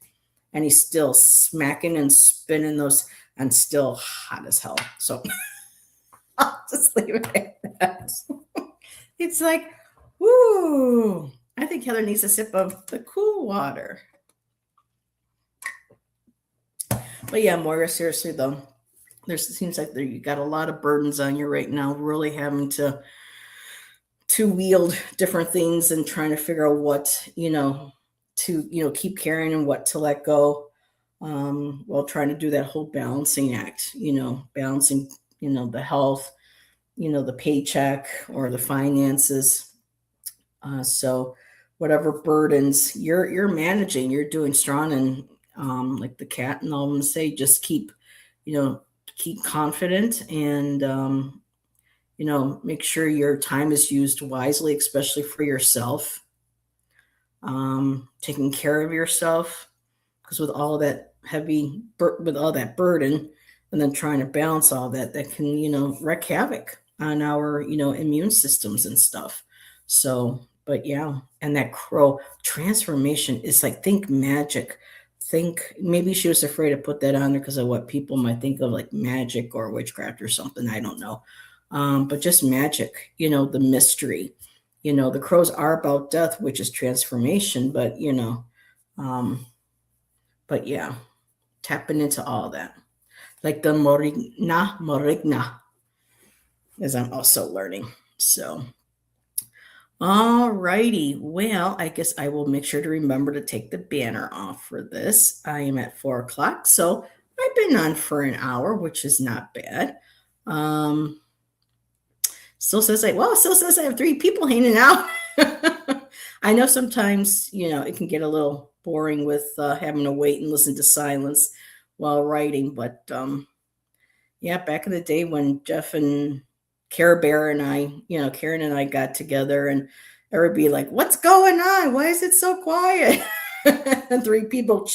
Speaker 1: and he's still smacking and spinning those, and still hot as hell. So I'll just leave it at that. It's like, woo! I think Heather needs a sip of the cool water. But yeah, Moira, seriously though, it seems like you got a lot of burdens on you right now, really having to wield different things and trying to figure out what, to, keep carrying and what to let go, while trying to do that whole balancing act, balancing, the health, the paycheck or the finances. So whatever burdens you're managing, you're doing strong, and like the cat and all of them say, just keep confident and make sure your time is used wisely, especially for yourself. Taking care of yourself, because with all that with all that burden, and then trying to balance all that, that can, wreak havoc on our, immune systems and stuff. So, but yeah, and that crow transformation is like, think magic. Think maybe she was afraid to put that on there because of what people might think of like magic or witchcraft or something. I don't know. But just magic, the mystery. The crows are about death, which is transformation, um, but yeah, tapping into all that. Like the morigna, as I'm also learning. So, all righty. Well, I guess I will make sure to remember to take the banner off for this. I am at 4 o'clock, so I've been on for an hour, which is not bad. Still says I have 3 people hanging out. I know sometimes, it can get a little boring with having to wait and listen to silence while writing. But yeah, back in the day when Jeff and Care Bear and I, Karen and I got together, and everybody like, what's going on? Why is it so quiet? And 3 people,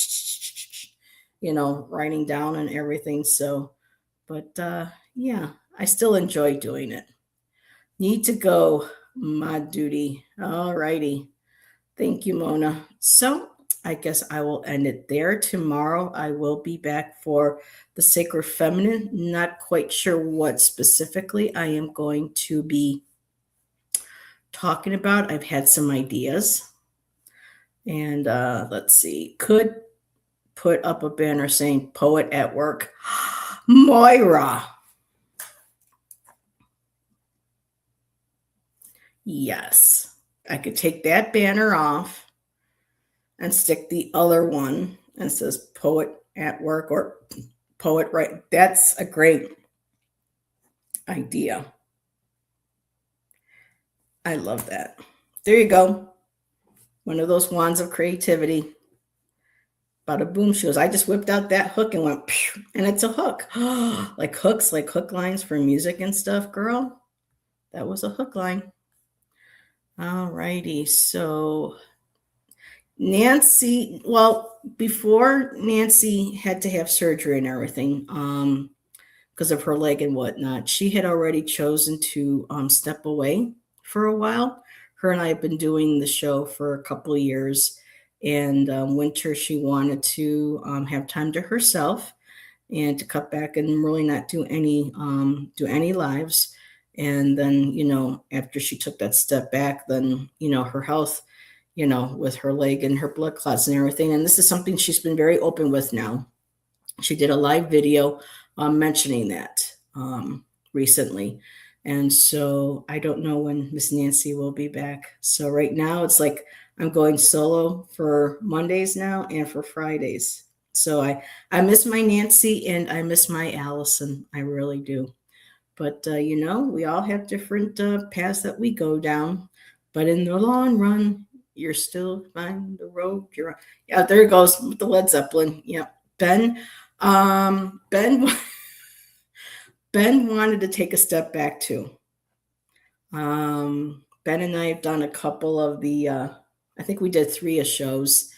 Speaker 1: writing down and everything. So, but yeah, I still enjoy doing it. Need to go, my duty. All righty. Thank you, Mona. So I guess I will end it there. Tomorrow I will be back for the Sacred Feminine. Not quite sure what specifically I am going to be talking about. I've had some ideas. And let's see. Could put up a banner saying Poet at Work. Moira. Yes. I could take that banner off and stick the other one and it says Poet at Work or Poet Right. That's a great idea. I love that. There you go. One of those wands of creativity. Bada boom, she goes, I just whipped out that hook and went, pew, and it's a hook. Like hooks, like hook lines for music and stuff, girl. That was a hook line. All righty. So Nancy, well, before Nancy had to have surgery and everything, because of her leg and whatnot, she had already chosen to step away for a while. Her and I have been doing the show for a couple of years, and winter she wanted to have time to herself and to cut back and really not do any lives. And then, after she took that step back, then, her health, with her leg and her blood clots and everything. And this is something she's been very open with now. She did a live video mentioning that recently. And so I don't know when Miss Nancy will be back. So right now it's like I'm going solo for Mondays now and for Fridays. So I miss my Nancy and I miss my Allison. I really do. But, we all have different paths that we go down. But in the long run, you're still on the road you're on. Yeah, there it goes with the Led Zeppelin. Yeah. Ben Ben wanted to take a step back too. Ben and I have done a couple of the, I think we did 3 shows.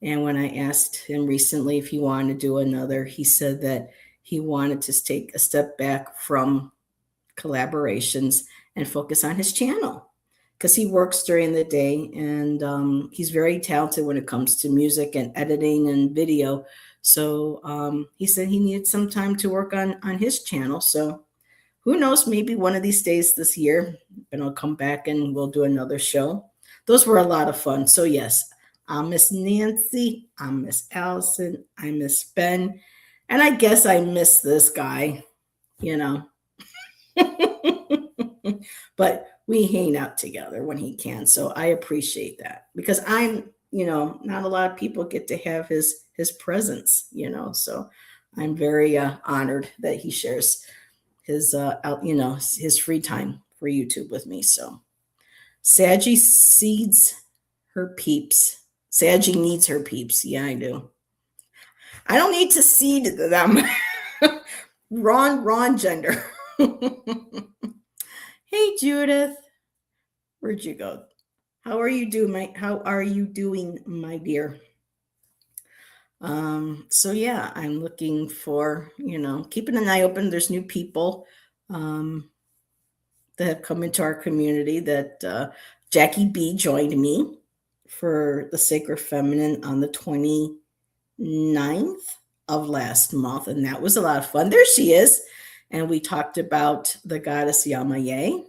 Speaker 1: And when I asked him recently if he wanted to do another, he said that he wanted to take a step back from collaborations and focus on his channel because he works during the day and he's very talented when it comes to music and editing and video. So he said he needed some time to work on his channel. So who knows, maybe one of these days this year, and I'll come back and we'll do another show. Those were a lot of fun. So yes, I miss Nancy, I miss Allison, I miss Ben, and I guess I miss this guy, but we hang out together when he can. So I appreciate that because I'm, not a lot of people get to have his presence, so I'm very honored that he shares his, his free time for YouTube with me. So Saggy seeds her peeps. Saggy needs her peeps. Yeah, I do. I don't need to seed them. wrong gender. Hey, Judith. Where'd you go? How are you doing, my dear? So yeah, I'm looking for, keeping an eye open. There's new people um, that have come into our community that Jackie B joined me for the Sacred Feminine on the 29th of last month, and that was a lot of fun. There she is. And we talked about the goddess Yamaye,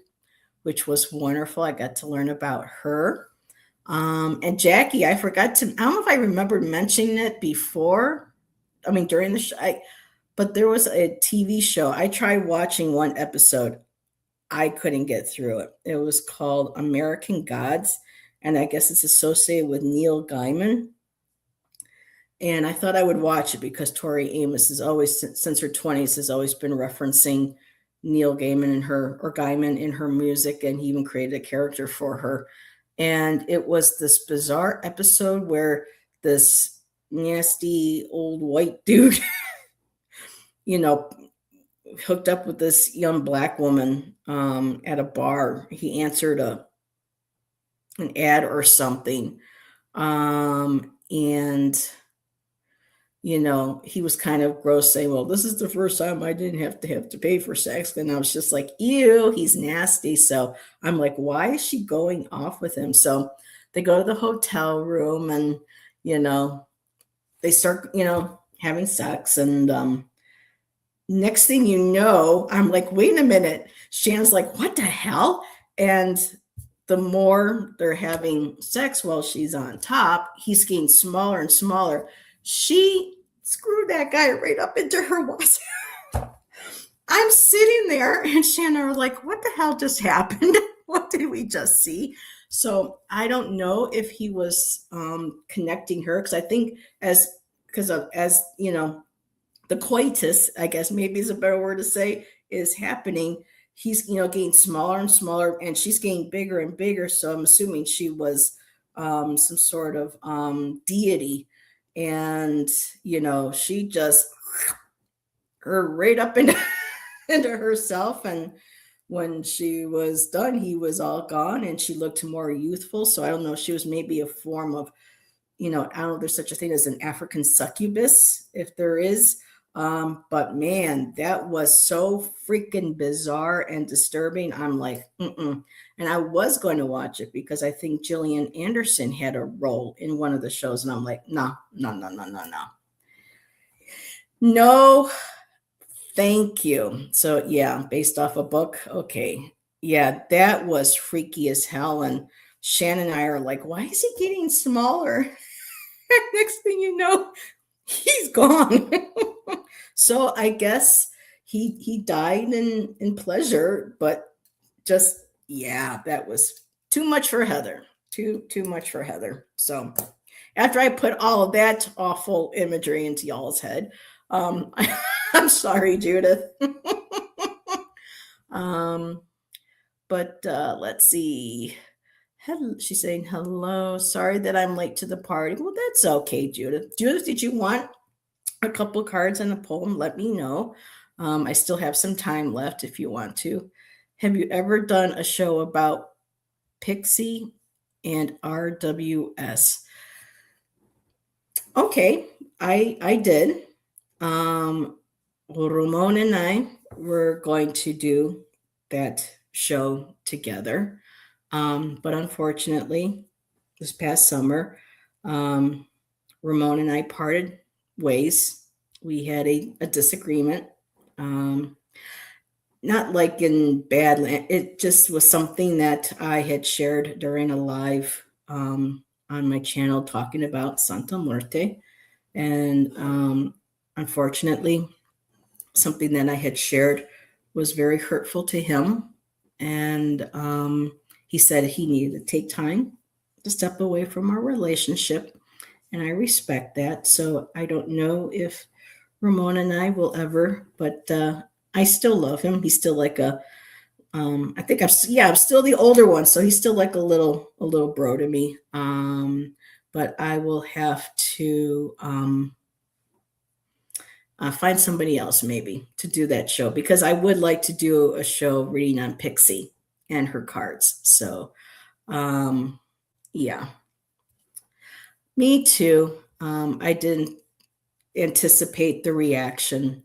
Speaker 1: which was wonderful. I got to learn about her. And Jackie, I don't know if I remember mentioning it before. I mean, during the show, but there was a TV show. I tried watching one episode. I couldn't get through it. It was called American Gods, and I guess it's associated with Neil Gaiman. And I thought I would watch it because Tori Amos has always, since her 20s, has always been referencing Neil Gaiman or Gaiman in her music, and he even created a character for her. And it was this bizarre episode where this nasty old white dude, you know, hooked up with this young black woman at a bar. He answered an ad or something. And he was kind of gross, saying, well, this is the first time I didn't have to pay for sex. And I was just like, ew, he's nasty. So I'm like, why is she going off with him? So they go to the hotel room and, they start, having sex. And next thing you know, I'm like, wait a minute. Shannon's like, what the hell? And the more they're having sex while she's on top, he's getting smaller and smaller. She screwed that guy right up into her washer. I'm sitting there and Shannon was like, what the hell just happened? What did we just see? So I don't know if he was connecting her, because I think as the coitus, I guess maybe is a better word to say, is happening. He's getting smaller and smaller, and she's getting bigger and bigger. So I'm assuming she was some sort of deity, and she just her right up into herself. And when she was done, he was all gone, and she looked more youthful. So I don't know. She was maybe a form of, I don't know if there's such a thing as an African succubus, if there is. But man, that was so freaking bizarre and disturbing. I'm like, mm-mm. And I was going to watch it because I think Gillian Anderson had a role in one of the shows. And I'm like, no, no, no, no, no, no. No, thank you. So yeah, based off a book. Okay. Yeah, that was freaky as hell. And Shannon and I are like, why is he getting smaller? Next thing you know, he's gone. So I guess he died in pleasure, but just, yeah, that was too much for Heather. Too much for Heather. So after I put all of that awful imagery into y'all's head, I'm sorry, Judith. But let's see. She's saying hello. Sorry that I'm late to the party. Well, that's okay, Judith. Judith, did you want a couple cards and a poem? Let me know. I still have some time left if you want to. Have you ever done a show about Pixie and RWS? Okay, I did. Ramon and I were going to do that show together. But unfortunately, this past summer, Ramon and I parted ways. We had a disagreement. Not like in Badland. It just was something that I had shared during a live on my channel talking about Santa Muerte. And unfortunately, something that I had shared was very hurtful to him. And he said he needed to take time to step away from our relationship. And I respect that. So I don't know if Ramon and I will ever, but I still love him. He's still like I think I'm still the older one. So he's still like a little bro to me. But I will have to find somebody else maybe to do that show, because I would like to do a show reading on Pixie. and her cards. So, yeah, me too. I didn't anticipate the reaction.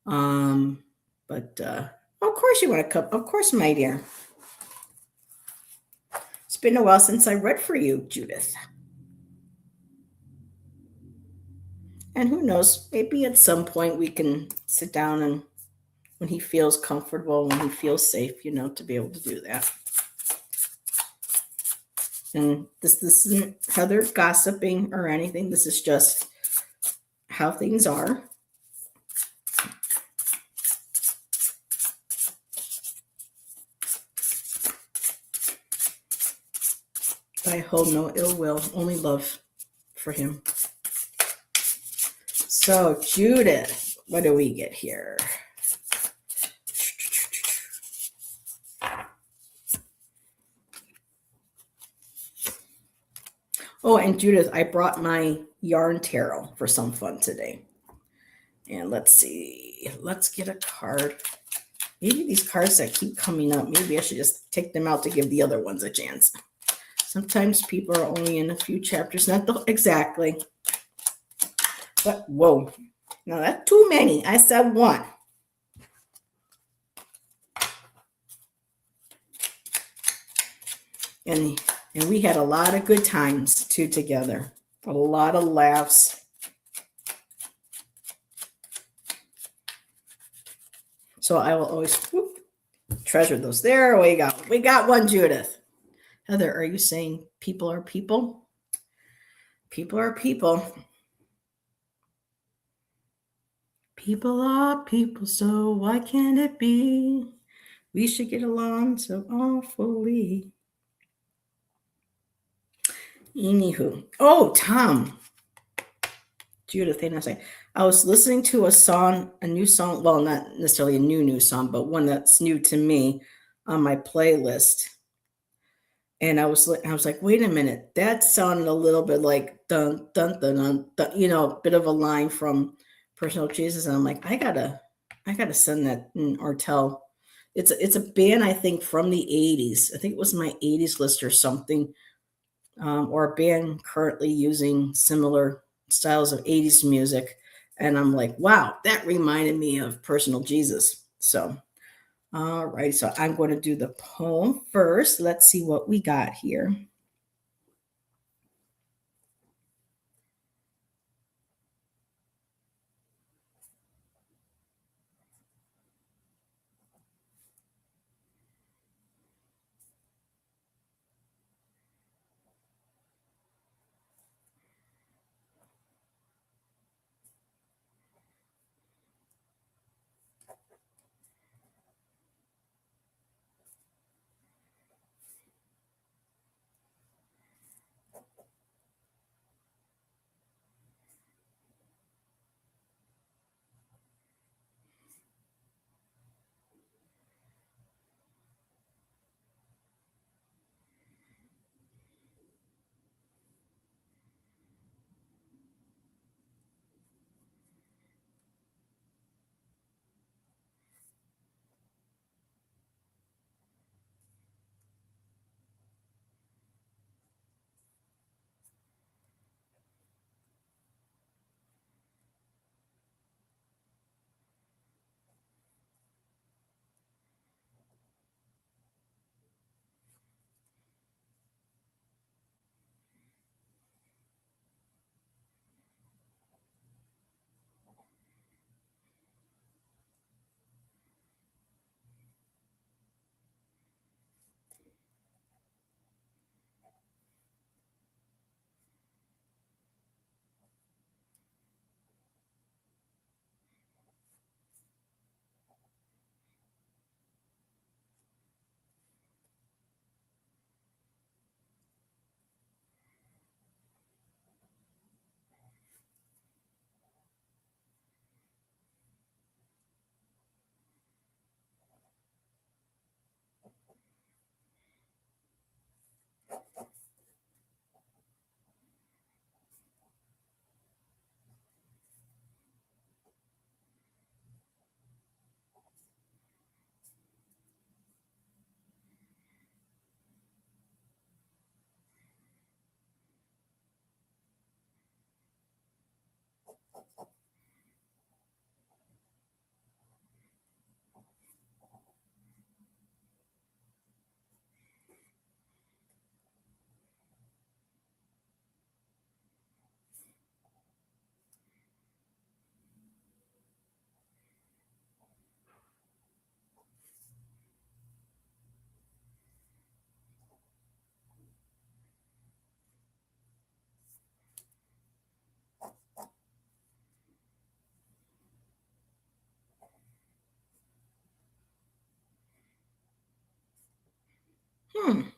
Speaker 1: Um, but of course you want to come. Of course, my dear. It's been a while since I read for you, Judith. And who knows, maybe at some point we can sit down and when he feels comfortable, when he feels safe, to be able to do that. And this isn't Heather gossiping or anything. This is just how things are. I hold no ill will, only love for him. So, Judith, what do we get here? Oh, and Judith, I brought my yarn tarot for some fun today. And let's see. Let's get a card. Maybe these cards that keep coming up, maybe I should just take them out to give the other ones a chance. Sometimes people are only in a few chapters, exactly. But whoa, now that's too many. I said one. And we had a lot of good times too together. A lot of laughs. So I will always treasure those. There we go. We got one, Judith. Heather, are you saying people are people? People are people. People are people, so why can't it be? We should get along so awfully. Anywho. Oh, Tom. Judith, I was listening to a new song. Well, not necessarily a new song, but one that's new to me on my playlist. And I was like, wait a minute, that sounded a little bit like dun dun dun dun, dun, a bit of a line from Personal Jesus. And I'm like, I gotta send that or tell. It's a band I think from the 80s. I think it was my 80s list or something, or a band currently using similar styles of 80s music. And I'm like, wow, that reminded me of Personal Jesus. So. All right, so I'm going to do the poem first. Let's see what we got here.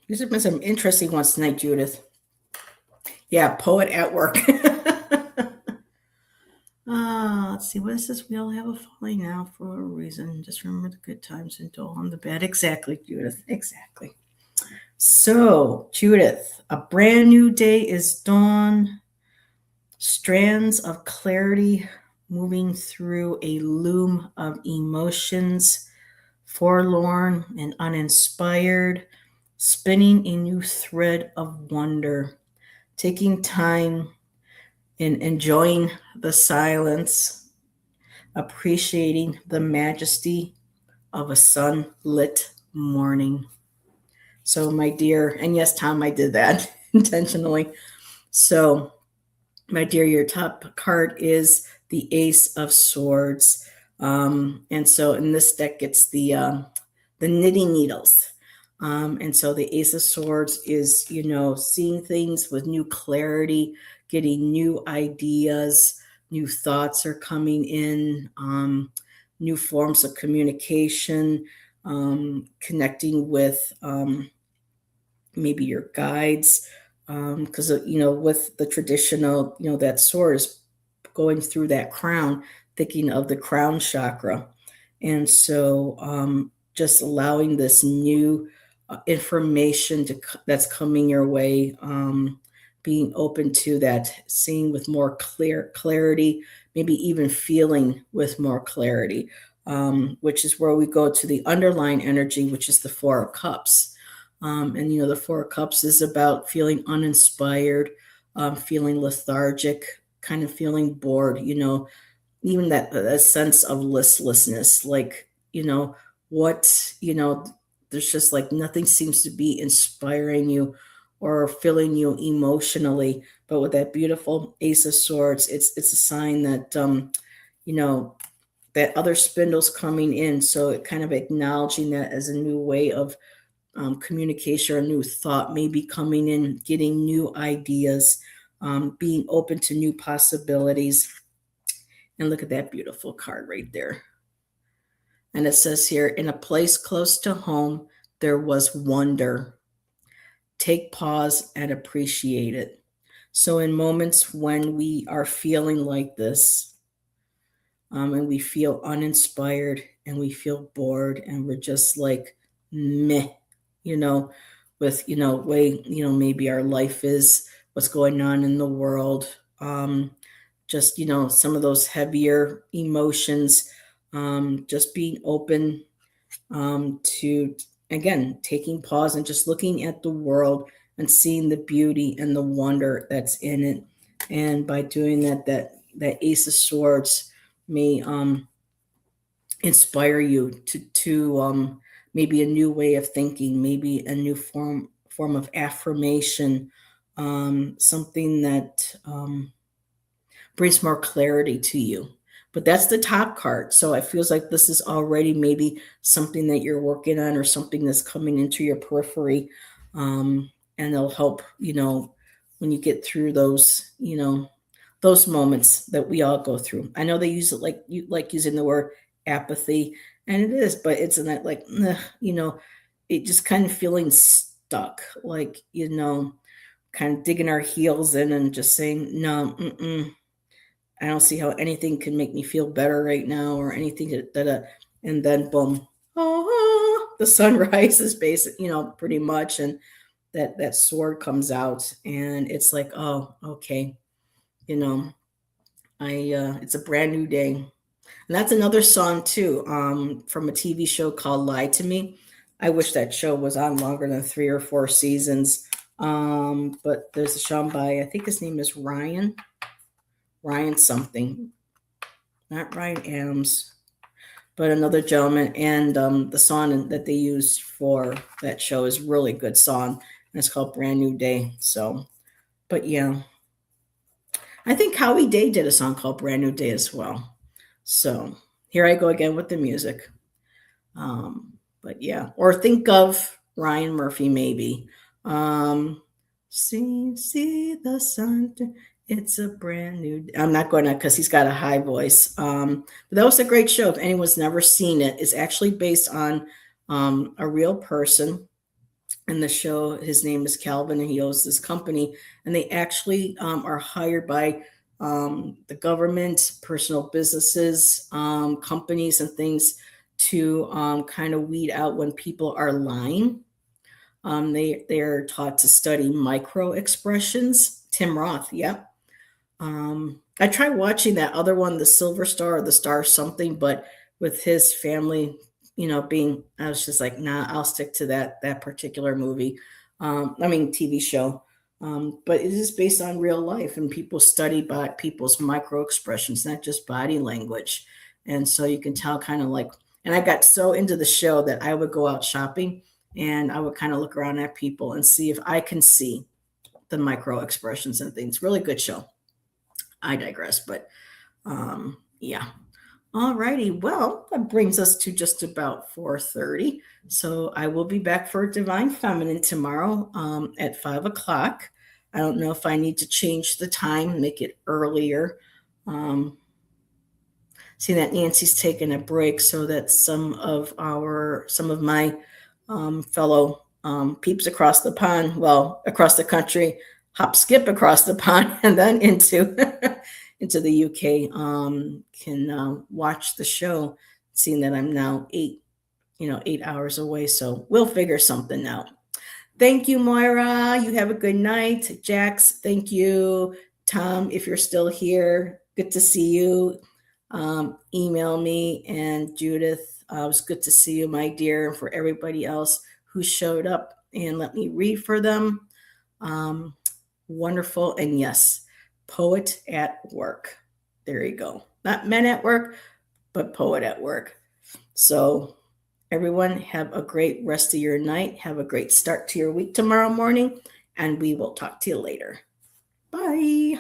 Speaker 1: These have been some interesting ones tonight, Judith. Yeah, poet at work. Let's see. What is this? We all have a falling out for a reason. Just remember the good times and dwell on the bad. Exactly, Judith. Exactly. So, Judith, a brand new day is dawn. Strands of clarity moving through a loom of emotions, forlorn and uninspired, spinning a new thread of wonder, taking time and enjoying the silence, appreciating the majesty of a sunlit morning. So, my dear, and yes, Tom, I did that intentionally. So, my dear, your top card is the Ace of Swords. And so in this deck, it's the knitting needles. And so the Ace of Swords is, seeing things with new clarity, getting new ideas, new thoughts are coming in, new forms of communication, connecting with maybe your guides, because with the traditional, that sword is going through that crown, thinking of the crown chakra, and so just allowing this new information that's coming your way, being open to that, seeing with more clarity, maybe even feeling with more clarity, which is where we go to the underlying energy, which is the Four of Cups. And the Four of Cups is about feeling uninspired, feeling lethargic, kind of feeling bored, even that sense of listlessness, like, what, there's just like nothing seems to be inspiring you or filling you emotionally. But with that beautiful Ace of Swords, it's a sign that, that other spindle's coming in. So it kind of acknowledging that as a new way of communication or new thought may be coming in, getting new ideas, being open to new possibilities. And look at that beautiful card right there. And it says here, in a place close to home, there was wonder. Take pause and appreciate it. So in moments when we are feeling like this, and we feel uninspired and we feel bored and we're just like meh, with way maybe our life is, what's going on in the world, just some of those heavier emotions, just being open, to, again, taking pause and just looking at the world and seeing the beauty and the wonder that's in it. And by doing that Ace of Swords may inspire you to maybe a new way of thinking, maybe a new form of affirmation, something that brings more clarity to you. But that's the top card. So it feels like this is already maybe something that you're working on or something that's coming into your periphery. And it'll help, when you get through those, those moments that we all go through. I know they use it like you like using the word apathy, and it is, but it's in that like, it just kind of feeling stuck, like, kind of digging our heels in and just saying, no, I don't see how anything can make me feel better right now or anything and then boom, the sun rises, pretty much, and that sword comes out, and it's like, oh, okay, it's a brand new day. And that's another song too, from a TV show called Lie to Me. I wish that show was on longer than 3 or 4 seasons. But there's a song by, I think his name is Ryan something, not Ryan Adams, but another gentleman. And the song that they used for that show is a really good song, and it's called Brand New Day. So, but yeah, I think Howie Day did a song called Brand New Day as well. So here I go again with the music. But yeah, or think of Ryan Murphy maybe. See the sun. It's a brand new. I'm not going to, because he's got a high voice. But that was a great show. If anyone's never seen it, it's actually based on a real person. in the show. His name is Calvin, and he owns this company, and they actually are hired by the government, personal businesses, companies, and things to kind of weed out when people are lying. They are taught to study micro expressions. Tim Roth, yep. I tried watching that other one, the Silver Star or the Star something, but with his family, being, I was just like, nah, I'll stick to that particular movie. I mean, TV show. But it is based on real life, and people study by people's micro expressions, not just body language. And so you can tell kind of like, and I got so into the show that I would go out shopping and I would kind of look around at people and see if I can see the micro expressions and things. Really good show. I digress, but yeah. All righty. Well, that brings us to just about 4:30. So I will be back for Divine Feminine tomorrow at 5 o'clock. I don't know if I need to change the time, make it earlier. See that Nancy's taking a break so that some of my fellow peeps across the pond, well, across the country, hop skip across the pond and then into into the UK can watch the show, seeing that I'm now 8 hours away. So we'll figure something out. Thank you, Moira. You have a good night. Jax, thank you. Tom, if you're still here, good to see you. Email me. And Judith, it was good to see you, my dear. And for everybody else who showed up and let me read for them. Wonderful. And yes, poet at work. There you go. Not men at work, but poet at work. So everyone, have a great rest of your night. Have a great start to your week tomorrow morning, and we will talk to you later. Bye.